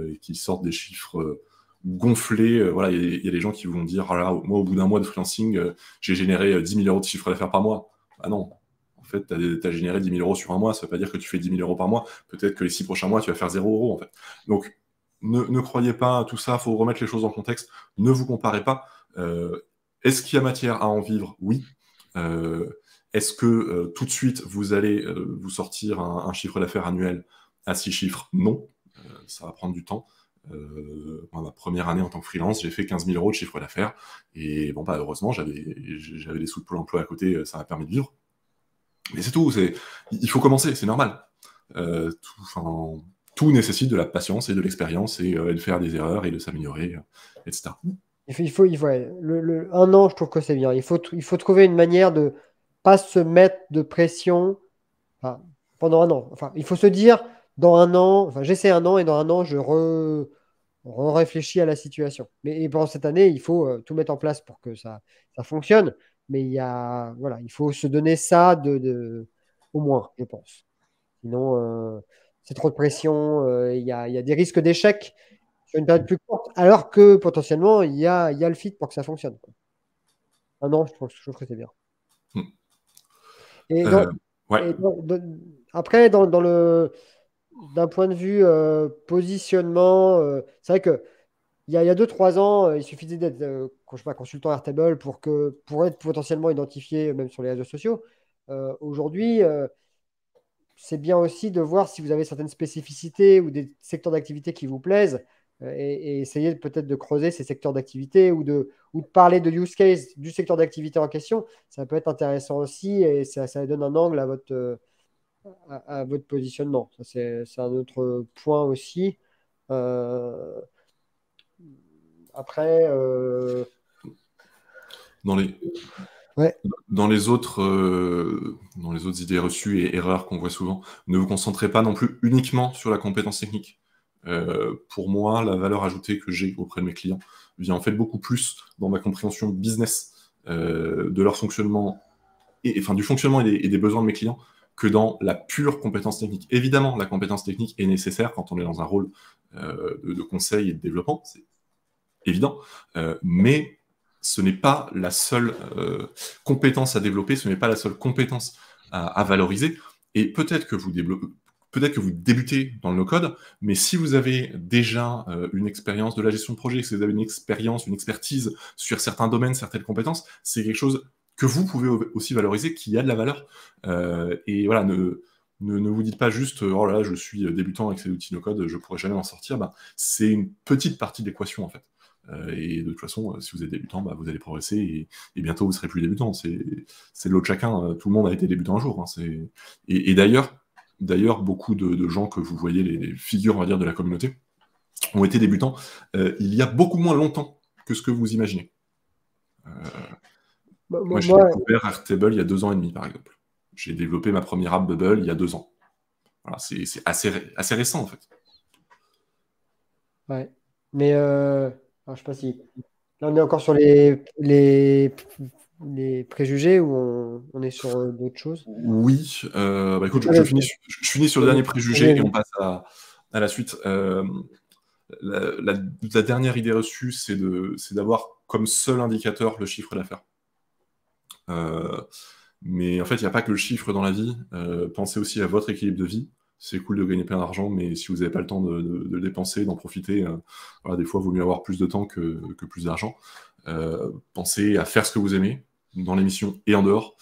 et qui sortent des chiffres gonflés. Voilà, il y a des gens qui vont dire oh là, moi, au bout d'un mois de freelancing, j'ai généré 10 000 euros de chiffre d'affaires par mois. Ah non, en fait, tu as généré 10 000 euros sur un mois, ça ne veut pas dire que tu fais 10 000 euros par mois. Peut-être que les 6 prochains mois, tu vas faire 0 euros, en fait. Donc, ne croyez pas à tout ça, il faut remettre les choses en contexte. Ne vous comparez pas. Est-ce qu'il y a matière à en vivre? Oui. Est-ce que tout de suite, vous allez vous sortir un chiffre d'affaires annuel à 6 chiffres? Non. Ça va prendre du temps. Ma première année en tant que freelance, j'ai fait 15 000 euros de chiffre d'affaires. Et bon, heureusement, j'avais des sous de Pôle emploi à côté, ça m'a permis de vivre. Mais c'est tout. Il faut commencer, c'est normal. Tout nécessite de la patience et de l'expérience et de faire des erreurs et de s'améliorer, etc. Il faut un an, je trouve que c'est bien. Il faut trouver une manière de pas se mettre de pression pendant un an. Enfin, il faut se dire, dans un an, j'essaie un an et dans un an, je on réfléchit à la situation. Mais et pendant cette année, il faut tout mettre en place pour que ça fonctionne. Mais voilà, il faut se donner ça au moins, je pense. Sinon, c'est trop de pression. Il y a des risques d'échec sur une période plus courte, alors que potentiellement, il y a le fit pour que ça fonctionne, quoi. Ah non, je trouve que c'est bien. Hmm. Et, Euh, ouais. après, d'un point de vue positionnement, c'est vrai que il y a 2, 3 ans, il suffisait d'être je sais pas, consultant Airtable pour être potentiellement identifié même sur les réseaux sociaux. Aujourd'hui, c'est bien aussi de voir si vous avez certaines spécificités ou des secteurs d'activité qui vous plaisent et essayer peut-être de creuser ces secteurs d'activité ou de parler de use case du secteur d'activité en question. Ça peut être intéressant aussi et ça donne un angle à votre positionnement. Ça, c'est un autre point aussi. Euh, après, Dans les, ouais. dans les autres idées reçues et erreurs qu'on voit souvent, ne vous concentrez pas non plus uniquement sur la compétence technique. Pour moi, la valeur ajoutée que j'ai auprès de mes clients vient en fait beaucoup plus dans ma compréhension business de leur fonctionnement, enfin du fonctionnement et des besoins de mes clients, que dans la pure compétence technique. Évidemment, la compétence technique est nécessaire quand on est dans un rôle de conseil et de développement, c'est évident, mais ce n'est pas la seule compétence à développer, ce n'est pas la seule compétence à valoriser. Et peut-être que vous débutez dans le no-code, mais si vous avez déjà une expérience de la gestion de projet, si vous avez une expérience, une expertise sur certains domaines, certaines compétences, c'est quelque chose que vous pouvez aussi valoriser, qui a de la valeur. Et voilà, ne vous dites pas juste oh là là, je suis débutant avec ces outils no-code, je ne pourrai jamais m'en sortir. Ben, c'est une petite partie de l'équation en fait. Et de toute façon, si vous êtes débutant, bah, vous allez progresser et bientôt vous serez plus débutant. C'est de l'autre chacun. Tout le monde a été débutant un jour. Hein, et d'ailleurs, beaucoup de gens que vous voyez, les figures, on va dire, de la communauté, ont été débutants il y a beaucoup moins longtemps que ce que vous imaginez. Moi, j'ai Moi, découvert Airtable il y a 2 ans et demi, par exemple. J'ai développé ma première app Bubble il y a 2 ans. Voilà, c'est assez récent, en fait. ouais. Mais alors, je sais pas si. Là, on est encore sur les préjugés ou on est sur d'autres choses. Oui, bah écoute, Allez, je finis sur le dernier allez, préjugé et on allez. passe à la suite. La dernière idée reçue, c'est d'avoir comme seul indicateur le chiffre d'affaires. Euh, mais en fait, il n'y a pas que le chiffre dans la vie. Pensez aussi à votre équilibre de vie. C'est cool de gagner plein d'argent, mais si vous n'avez pas le temps de le dépenser, d'en profiter, voilà, des fois, il vaut mieux avoir plus de temps que plus d'argent. Pensez à faire ce que vous aimez, dans l'émission et en dehors.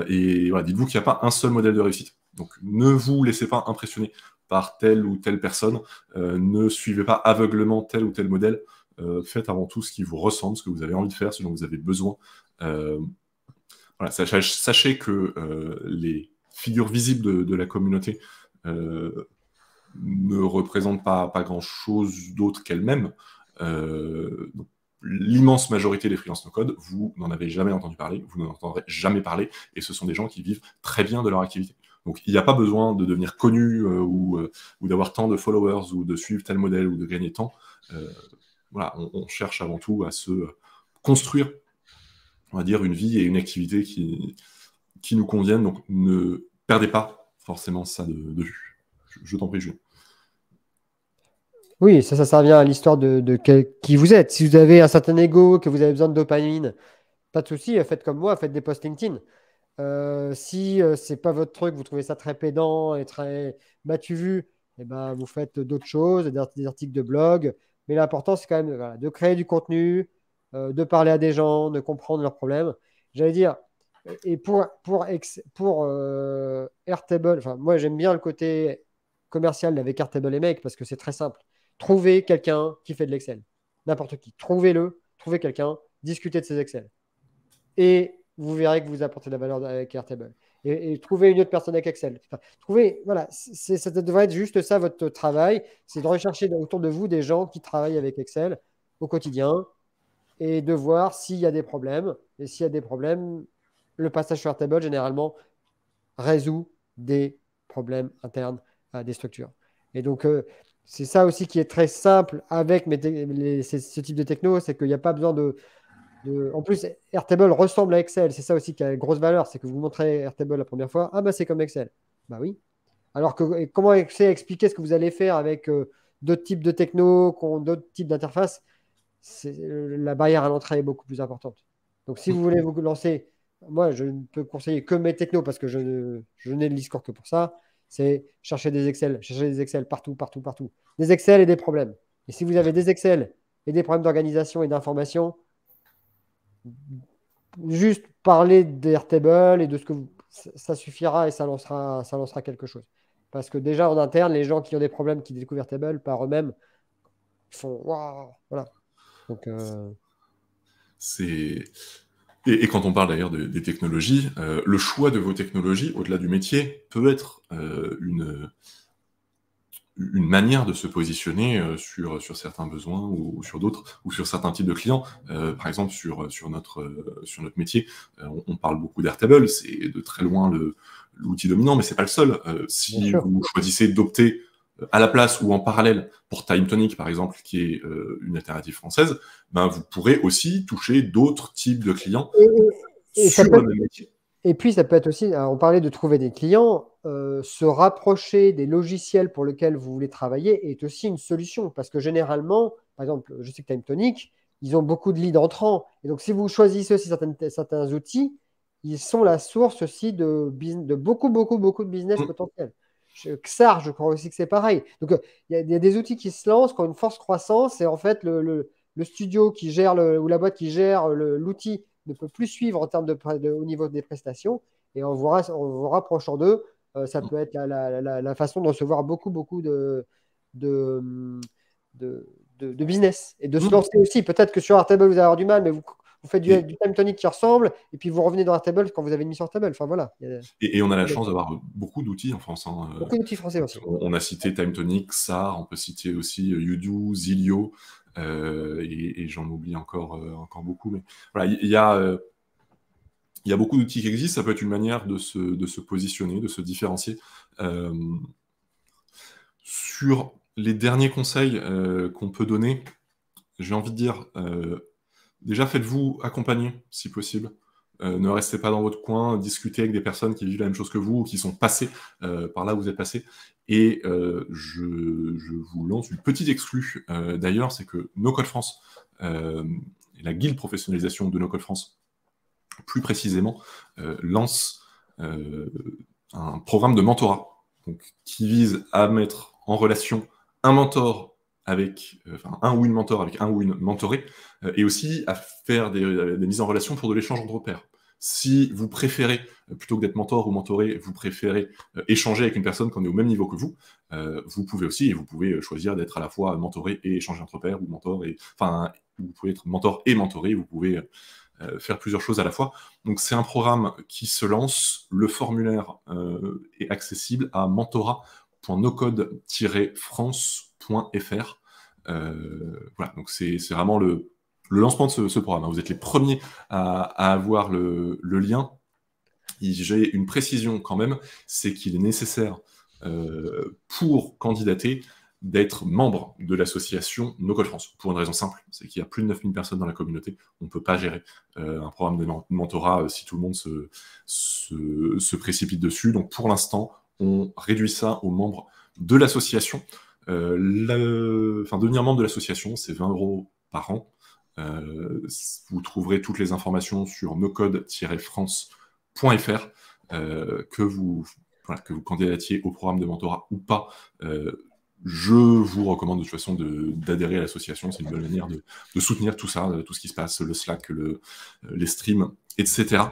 Et voilà, dites-vous qu'il n'y a pas un seul modèle de réussite. Donc ne vous laissez pas impressionner par telle ou telle personne. Ne suivez pas aveuglement tel ou tel modèle. Faites avant tout ce qui vous ressemble, ce que vous avez envie de faire, ce dont vous avez besoin. Voilà, sachez que les figures visibles de la communauté ne représentent pas grand-chose d'autre qu'elles-mêmes. L'immense majorité des freelances no-code, vous n'en avez jamais entendu parler, vous n'en entendrez jamais parler, et ce sont des gens qui vivent très bien de leur activité. Donc il n'y a pas besoin de devenir connu ou d'avoir tant de followers ou de suivre tel modèle ou de gagner tant. Voilà, on cherche avant tout à se construire, on va dire, une vie et une activité qui nous conviennent. Donc ne perdez pas forcément ça de vue. Je t'en prie, Julien. Oui, ça revient à l'histoire de qui vous êtes. Si vous avez un certain ego, que vous avez besoin de dopamine, pas de souci, faites comme moi, faites des posts LinkedIn. Si c'est pas votre truc, vous trouvez ça très pédant et très battu vu, eh ben, vous faites d'autres choses, des articles de blog. Mais l'important, c'est quand même voilà, de créer du contenu, de parler à des gens, de comprendre leurs problèmes. J'allais dire, et pour Airtable, enfin, moi j'aime bien le côté commercial avec Airtable et Make parce que c'est très simple. Trouvez quelqu'un qui fait de l'Excel. N'importe qui. Trouvez-le, trouvez quelqu'un, discutez de ses Excel et vous verrez que vous apportez de la valeur avec Airtable. Et trouvez une autre personne avec Excel. Enfin, voilà, ça devrait être juste ça votre travail, c'est de rechercher autour de vous des gens qui travaillent avec Excel au quotidien et de voir s'il y a des problèmes. Et s'il y a des problèmes, le passage sur Airtable, généralement, résout des problèmes internes à des structures. Et donc, c'est ça aussi qui est très simple avec ce type de techno, c'est qu'il n'y a pas besoin En plus, Airtable ressemble à Excel. C'est ça aussi qui a une grosse valeur, c'est que vous montrez Airtable la première fois, ah bah c'est comme Excel. Bah oui. Alors que et comment expliquer ce que vous allez faire avec d'autres types de techno, d'autres types d'interfaces, la barrière à l'entrée est beaucoup plus importante. Donc si vous voulez vous lancer, moi je ne peux conseiller que mes technos parce que je n'ai de l'e-score que pour ça, c'est chercher des Excel partout, partout, partout. Des Excel et des problèmes. Et si vous avez des Excel et des problèmes d'organisation et d'information, juste parler d'Airtable et de ce que ça suffira et ça lancera quelque chose. Parce que déjà en interne, les gens qui ont des problèmes qui découvrent Airtable par eux-mêmes font waouh, voilà. Donc C'est et quand on parle d'ailleurs des technologies, le choix de vos technologies, au-delà du métier, peut être une manière de se positionner sur certains besoins ou sur d'autres, ou sur certains types de clients. Par exemple, sur notre métier, on parle beaucoup d'Airtable, c'est de très loin l'outil dominant, mais c'est pas le seul. bien Si sûr. vous choisissez d'opter à la place ou en parallèle pour TimeTonic, par exemple, qui est une alternative française, ben, vous pourrez aussi toucher d'autres types de clients Et ça sur peut le être même métier. Et puis, ça peut être aussi, on parlait de trouver des clients, se rapprocher des logiciels pour lesquels vous voulez travailler est aussi une solution. Parce que généralement, par exemple, je sais que TimeTonic, ils ont beaucoup de leads entrants. Et donc, si vous choisissez aussi certains outils, ils sont la source aussi de beaucoup, beaucoup, beaucoup de business Mm. potentiel. XAR, je crois aussi que c'est pareil. Donc, il y a des outils qui se lancent, qui ont une force croissance, et en fait, le studio qui gère ou la boîte qui gère l'outil ne peut plus suivre en termes au niveau des prestations. Et en vous rapprochant d'eux, ça peut être la façon de recevoir beaucoup, beaucoup de, de, de business et de se Mm. lancer aussi. Peut-être que sur Airtable, vous allez avoir du mal, mais vous faites du time tonic qui ressemble, et puis vous revenez dans Airtable quand vous avez mis sur Airtable. Enfin voilà, il y a Et on a la chance d'avoir beaucoup d'outils en France, hein. beaucoup d'outils français aussi. On a cité TimeTonic, SAR, on peut citer aussi Udo, Zilio, et j'en oublie encore beaucoup. Mais voilà, il y a beaucoup d'outils qui existent. Ça peut être une manière de se positionner, de se différencier. Euh, sur les derniers conseils qu'on peut donner, j'ai envie de dire, déjà faites-vous accompagner si possible. Ne restez pas dans votre coin, discutez avec des personnes qui vivent la même chose que vous ou qui sont passées par là où vous êtes passé. Et je vous lance une petite exclue d'ailleurs, c'est que No Code France, et la guilde professionnalisation de No Code France, plus précisément, lance un programme de mentorat donc, qui vise à mettre en relation un mentor avec un ou une mentor avec un ou une mentorée, et aussi à faire des mises en relation pour de l'échange entre pairs. Si vous préférez, plutôt que d'être mentor ou mentoré, vous préférez échanger avec une personne qui est au même niveau que vous, vous pouvez aussi, et vous pouvez choisir d'être à la fois mentoré et échanger entre pairs, ou mentor et, enfin, vous pouvez être mentor et mentoré, vous pouvez faire plusieurs choses à la fois. Donc c'est un programme qui se lance. Le formulaire est accessible à mentorat.nocode-france.fr. Voilà, donc c'est vraiment le lancement de ce programme. Vous êtes les premiers à avoir le lien. J'ai une précision quand même, c'est qu'il est nécessaire pour candidater d'être membre de l'association No Code France, pour une raison simple, c'est qu'il y a plus de 9000 personnes dans la communauté, on ne peut pas gérer un programme de mentorat si tout le monde se précipite dessus, donc pour l'instant, on réduit ça aux membres de l'association. Devenir membre de l'association, c'est 20 € par an. Vous trouverez toutes les informations sur nocode-france.fr, que vous candidatiez au programme de mentorat ou pas. Je vous recommande de toute façon d'adhérer à l'association. C'est une bonne manière de soutenir tout ça, tout ce qui se passe, le Slack, les streams, etc.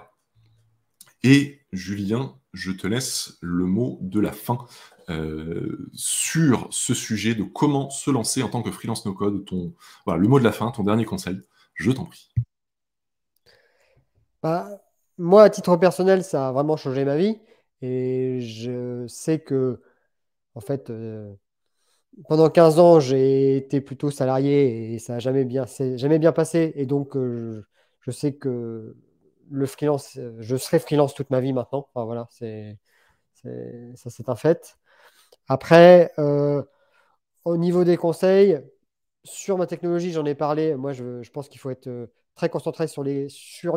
Et Julien, je te laisse le mot de la fin sur ce sujet de comment se lancer en tant que freelance no-code. Voilà, le mot de la fin, ton dernier conseil, je t'en prie. Bah, moi, à titre personnel, ça a vraiment changé ma vie. Et je sais que, en fait, pendant 15 ans, j'ai été plutôt salarié et ça n'a c'est jamais bien passé. Et donc, je sais que le freelance, je serai freelance toute ma vie maintenant. Enfin, voilà, ça, c'est un fait. Après, au niveau des conseils, sur ma technologie, j'en ai parlé. Moi, je pense qu'il faut être très concentré sur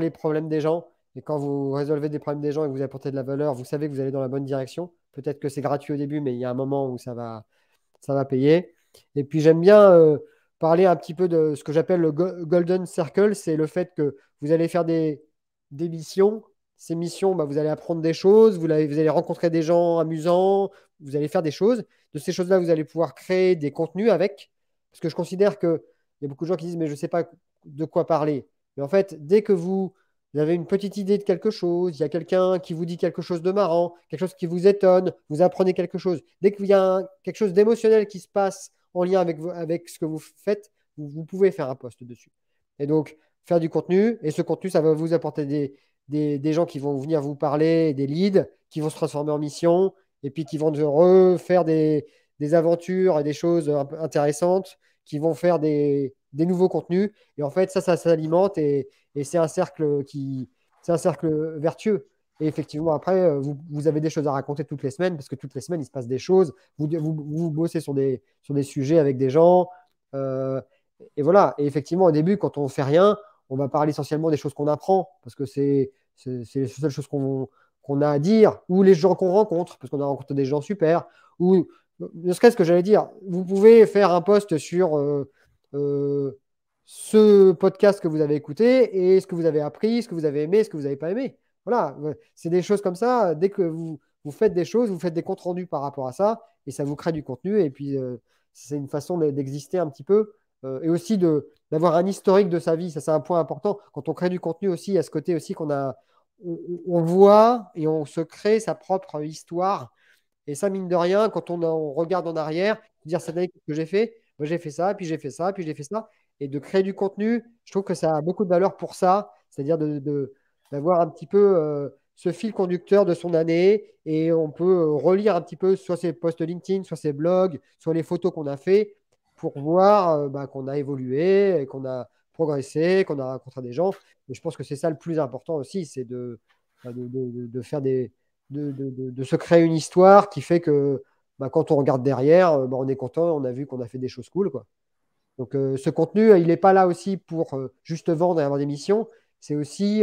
les problèmes des gens. Et quand vous résolvez des problèmes des gens et que vous apportez de la valeur, vous savez que vous allez dans la bonne direction. Peut-être que c'est gratuit au début, mais il y a un moment où ça va payer. Et puis j'aime bien parler un petit peu de ce que j'appelle le Golden Circle, c'est le fait que vous allez faire des missions. Ces missions, bah, vous allez apprendre des choses, vous allez rencontrer des gens amusants, vous allez faire des choses. De ces choses-là, vous allez pouvoir créer des contenus avec. Parce que je considère qu'il y a beaucoup de gens qui disent, mais je ne sais pas de quoi parler. Mais en fait, dès que vous avez une petite idée de quelque chose, il y a quelqu'un qui vous dit quelque chose de marrant, quelque chose qui vous étonne, vous apprenez quelque chose. Dès qu'il y a quelque chose d'émotionnel qui se passe en lien avec ce que vous faites, vous pouvez faire un post dessus. Et donc, faire du contenu, et ce contenu, ça va vous apporter des gens qui vont venir vous parler, des leads, qui vont se transformer en mission, et puis qui vont refaire des aventures et des choses un peu intéressantes, qui vont faire des nouveaux contenus. Et en fait, ça s'alimente et c'est un cercle vertueux. Et effectivement, après, vous avez des choses à raconter toutes les semaines, parce que toutes les semaines, il se passe des choses. Vous bossez sur des sujets avec des gens. euh, et voilà. Et effectivement, au début, quand on ne fait rien, on va parler essentiellement des choses qu'on apprend, parce que c'est les seules choses qu'on a à dire, ou les gens qu'on rencontre, parce qu'on a rencontré des gens super, ou ne serait-ce que j'allais dire, vous pouvez faire un post sur euh, ce podcast que vous avez écouté et ce que vous avez appris, ce que vous avez aimé, ce que vous n'avez pas aimé. Voilà, c'est des choses comme ça. Dès que vous faites des choses, vous faites des comptes rendus par rapport à ça et ça vous crée du contenu. Et puis, c'est une façon d'exister un petit peu et aussi d'avoir un historique de sa vie. Ça, c'est un point important. Quand on crée du contenu aussi, il y a ce côté aussi on voit et on se crée sa propre histoire. Et ça, mine de rien, quand on regarde en arrière, dire cette année, qu'est-ce que j'ai fait? Moi, j'ai fait ça, puis j'ai fait ça, puis j'ai fait ça. Et de créer du contenu, je trouve que ça a beaucoup de valeur pour ça, c'est-à-dire d'avoir un petit peu ce fil conducteur de son année. Et on peut relire un petit peu soit ses posts LinkedIn, soit ses blogs, soit les photos qu'on a fait pour voir bah, qu'on a évolué, et qu'on a progressé, qu'on a rencontré des gens. Et je pense que c'est ça le plus important aussi, c'est de faire de se créer une histoire qui fait que bah, quand on regarde derrière, bah, on est content, on a vu qu'on a fait des choses cool, quoi. Donc ce contenu, il n'est pas là aussi pour juste vendre et avoir des missions, c'est aussi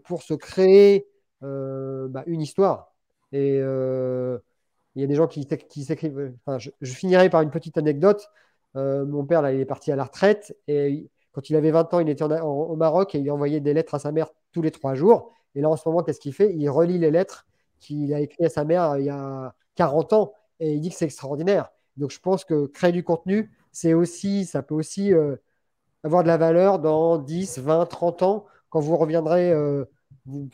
pour se créer bah, une histoire. Et il y a des gens qui s'écrivent. Enfin, je finirai par une petite anecdote. Mon père, là, il est parti à la retraite et quand il avait 20 ans, il était au Maroc et il envoyait des lettres à sa mère tous les 3 jours. Et là, en ce moment, qu'est-ce qu'il fait? Il relit les lettres qu'il a écrites à sa mère il y a 40 ans et il dit que c'est extraordinaire. Donc, je pense que créer du contenu, ça peut aussi avoir de la valeur dans 10, 20, 30 ans, quand vous reviendrez, vous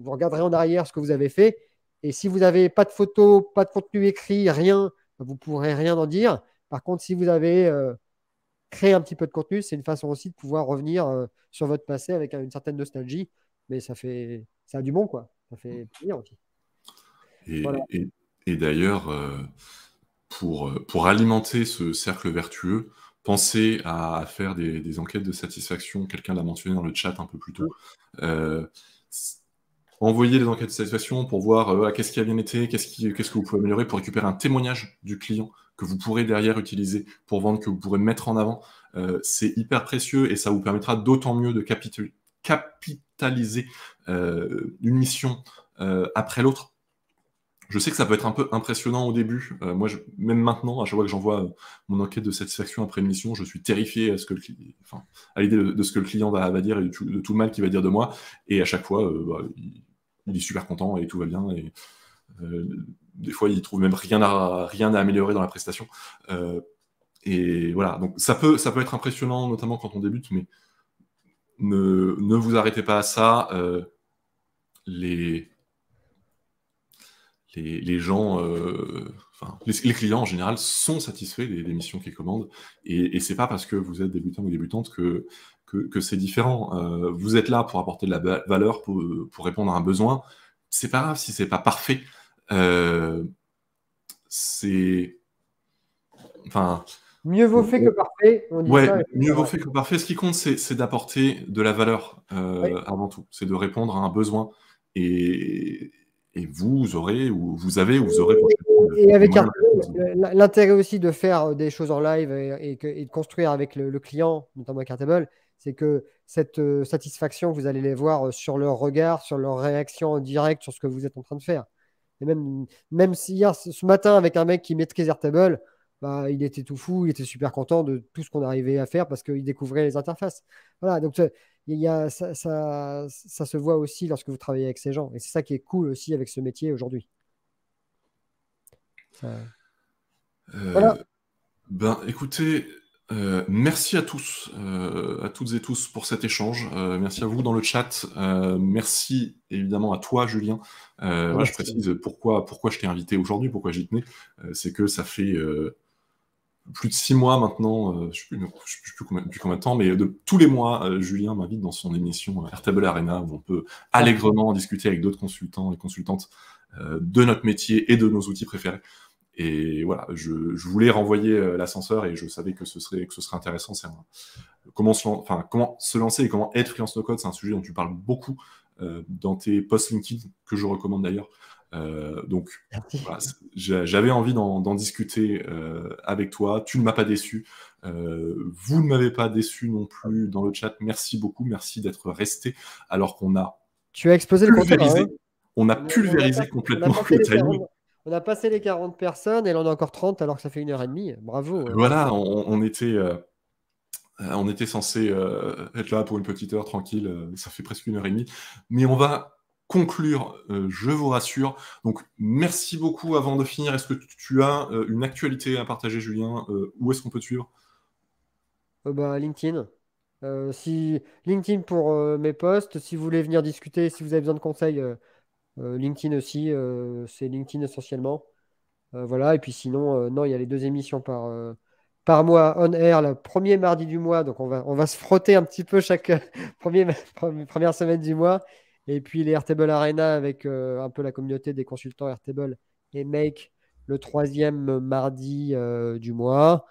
regarderez en arrière ce que vous avez fait. Et si vous n'avez pas de photos, pas de contenu écrit, rien, vous ne pourrez rien en dire. Par contre, si vous avez créé un petit peu de contenu, c'est une façon aussi de pouvoir revenir sur votre passé avec une certaine nostalgie. Mais ça a du bon, quoi. Ça fait plaisir aussi. Voilà. Et, et- et d'ailleurs, pour alimenter ce cercle vertueux, pensez à faire des enquêtes de satisfaction. Quelqu'un l'a mentionné dans le chat un peu plus tôt. Euh, Envoyez des enquêtes de satisfaction pour voir qu'est-ce qui a bien été, qu'est-ce que vous pouvez améliorer, pour récupérer un témoignage du client que vous pourrez derrière utiliser pour vendre, que vous pourrez mettre en avant. C'est hyper précieux et ça vous permettra d'autant mieux de capitaliser une mission après l'autre. Je sais que ça peut être un peu impressionnant au début. Moi, même maintenant, à chaque fois que j'envoie mon enquête de satisfaction après une mission, je suis terrifié à l'idée de ce que le client va dire et de tout le mal qu'il va dire de moi. Et à chaque fois, il est super content et tout va bien. Et des fois, il trouve même rien à améliorer dans la prestation. Et voilà. Donc, ça peut être impressionnant, notamment quand on débute, mais ne vous arrêtez pas à ça. Les gens, les clients en général sont satisfaits des missions qu'ils commandent, et c'est pas parce que vous êtes débutant ou débutante que c'est différent. Vous êtes là pour apporter de la valeur, pour répondre à un besoin. C'est pas grave si c'est pas parfait. C'est, enfin, Mieux vaut fait que parfait, on dit ouais, ça. Et mieux c'est vaut vrai. fait que parfait. Ce qui compte, c'est d'apporter de la valeur Oui. avant tout. C'est de répondre à un besoin. Et vous aurez, ou vous avez, ou vous aurez prochainement Et avec moyens Airtable, l'intérêt aussi de faire des choses en live et de construire avec le client, notamment avec Airtable, c'est que cette satisfaction, vous allez les voir sur leur regard, sur leur réaction en direct sur ce que vous êtes en train de faire. Et même si hier, ce matin, avec un mec qui maîtrise Airtable, bah, il était tout fou, il était super content de tout ce qu'on arrivait à faire parce qu'il découvrait les interfaces. Voilà, donc ça se voit aussi lorsque vous travaillez avec ces gens. Et c'est ça qui est cool aussi avec ce métier aujourd'hui. Voilà. Ben, écoutez, merci à tous, à toutes et tous pour cet échange. Merci à vous dans le chat. Merci évidemment à toi, Julien. Voilà, je Merci. précise pourquoi je t'ai invité aujourd'hui, pourquoi j'y tenais. C'est que ça fait plus de 6 mois maintenant, je ne sais plus depuis combien de temps, mais de tous les mois, Julien m'invite dans son émission Airtable Arena, où on peut allègrement discuter avec d'autres consultants et consultantes de notre métier et de nos outils préférés. Et voilà, je voulais renvoyer l'ascenseur et je savais que ce serait intéressant. Comment se lancer et comment être freelance no code, c'est un sujet dont tu parles beaucoup dans tes posts LinkedIn, que je recommande d'ailleurs. Donc, voilà, j'avais envie d'en discuter avec toi. Tu ne m'as pas déçu. Vous ne m'avez pas déçu non plus dans le chat. Merci beaucoup. Merci d'être resté alors qu'on a Tu as explosé le compteur. Hein. On a pulvérisé complètement le timing. On a passé les 40 personnes et là on a encore 30 alors que ça fait 1h30. Bravo. Voilà, on était censé être là pour une petite heure tranquille, ça fait presque 1h30. Mais on va conclure, je vous rassure. Donc, merci beaucoup. Avant de finir, est-ce que tu as une actualité à partager, Julien? Où est-ce qu'on peut te suivre? LinkedIn. LinkedIn pour mes posts. Si vous voulez venir discuter, si vous avez besoin de conseils, LinkedIn aussi. C'est LinkedIn essentiellement. Voilà. Et puis sinon, non, il y a les 2 émissions par mois on air, le premier mardi du mois. Donc on va se frotter un petit peu chaque première semaine du mois. Et puis les Airtable Arena avec un peu la communauté des consultants Airtable et Make le 3e mardi du mois.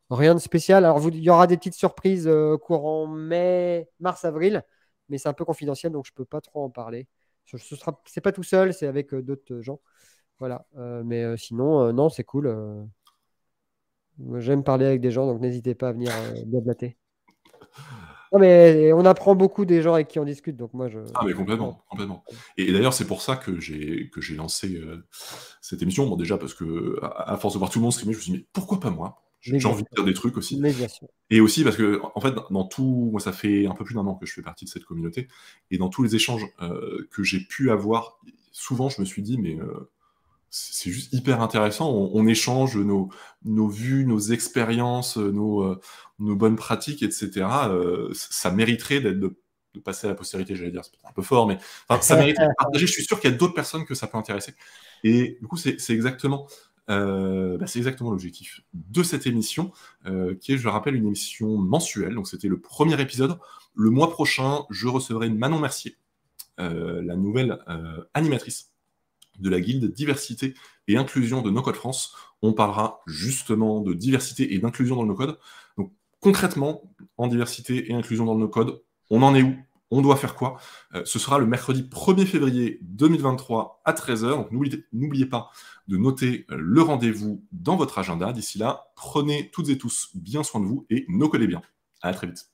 Rien de spécial. Alors il y aura des petites surprises courant mai, mars, avril, mais c'est un peu confidentiel donc je ne peux pas trop en parler. C'est pas tout seul, c'est avec d'autres gens. Voilà. Mais sinon, non, c'est cool. J'aime parler avec des gens, donc n'hésitez pas à venir blablater. Non, mais on apprend beaucoup des gens avec qui on discute, donc moi je. Ah, mais complètement. Et d'ailleurs, c'est pour ça que j'ai lancé cette émission. Bon, déjà parce que à force de voir tout le monde streamer, je me suis dit, mais pourquoi pas moi? J'ai envie de dire des trucs aussi. Mais bien sûr. Et aussi parce que, en fait, dans tout, moi, ça fait un peu plus d'1 an que je fais partie de cette communauté, et dans tous les échanges que j'ai pu avoir, souvent, je me suis dit, mais c'est juste hyper intéressant. On échange nos vues, nos expériences, nos bonnes pratiques, etc. Ça mériterait de passer à la postérité, j'allais dire. C'est un peu fort, mais ça mériterait de partager. Je suis sûr qu'il y a d'autres personnes que ça peut intéresser. Et du coup, c'est exactement l'objectif de cette émission, qui est, je le rappelle, une émission mensuelle. Donc, c'était le premier épisode. Le mois prochain, je recevrai Manon Mercier, la nouvelle animatrice de la guilde diversité et inclusion de No Code France. On parlera justement de diversité et d'inclusion dans le no-code. Donc concrètement, en diversité et inclusion dans le no-code, on en est où? On doit faire quoi? Ce sera le mercredi 1er février 2023 à 13h. Donc n'oubliez pas de noter le rendez-vous dans votre agenda. D'ici là, prenez toutes et tous bien soin de vous et no-codez bien. À très vite.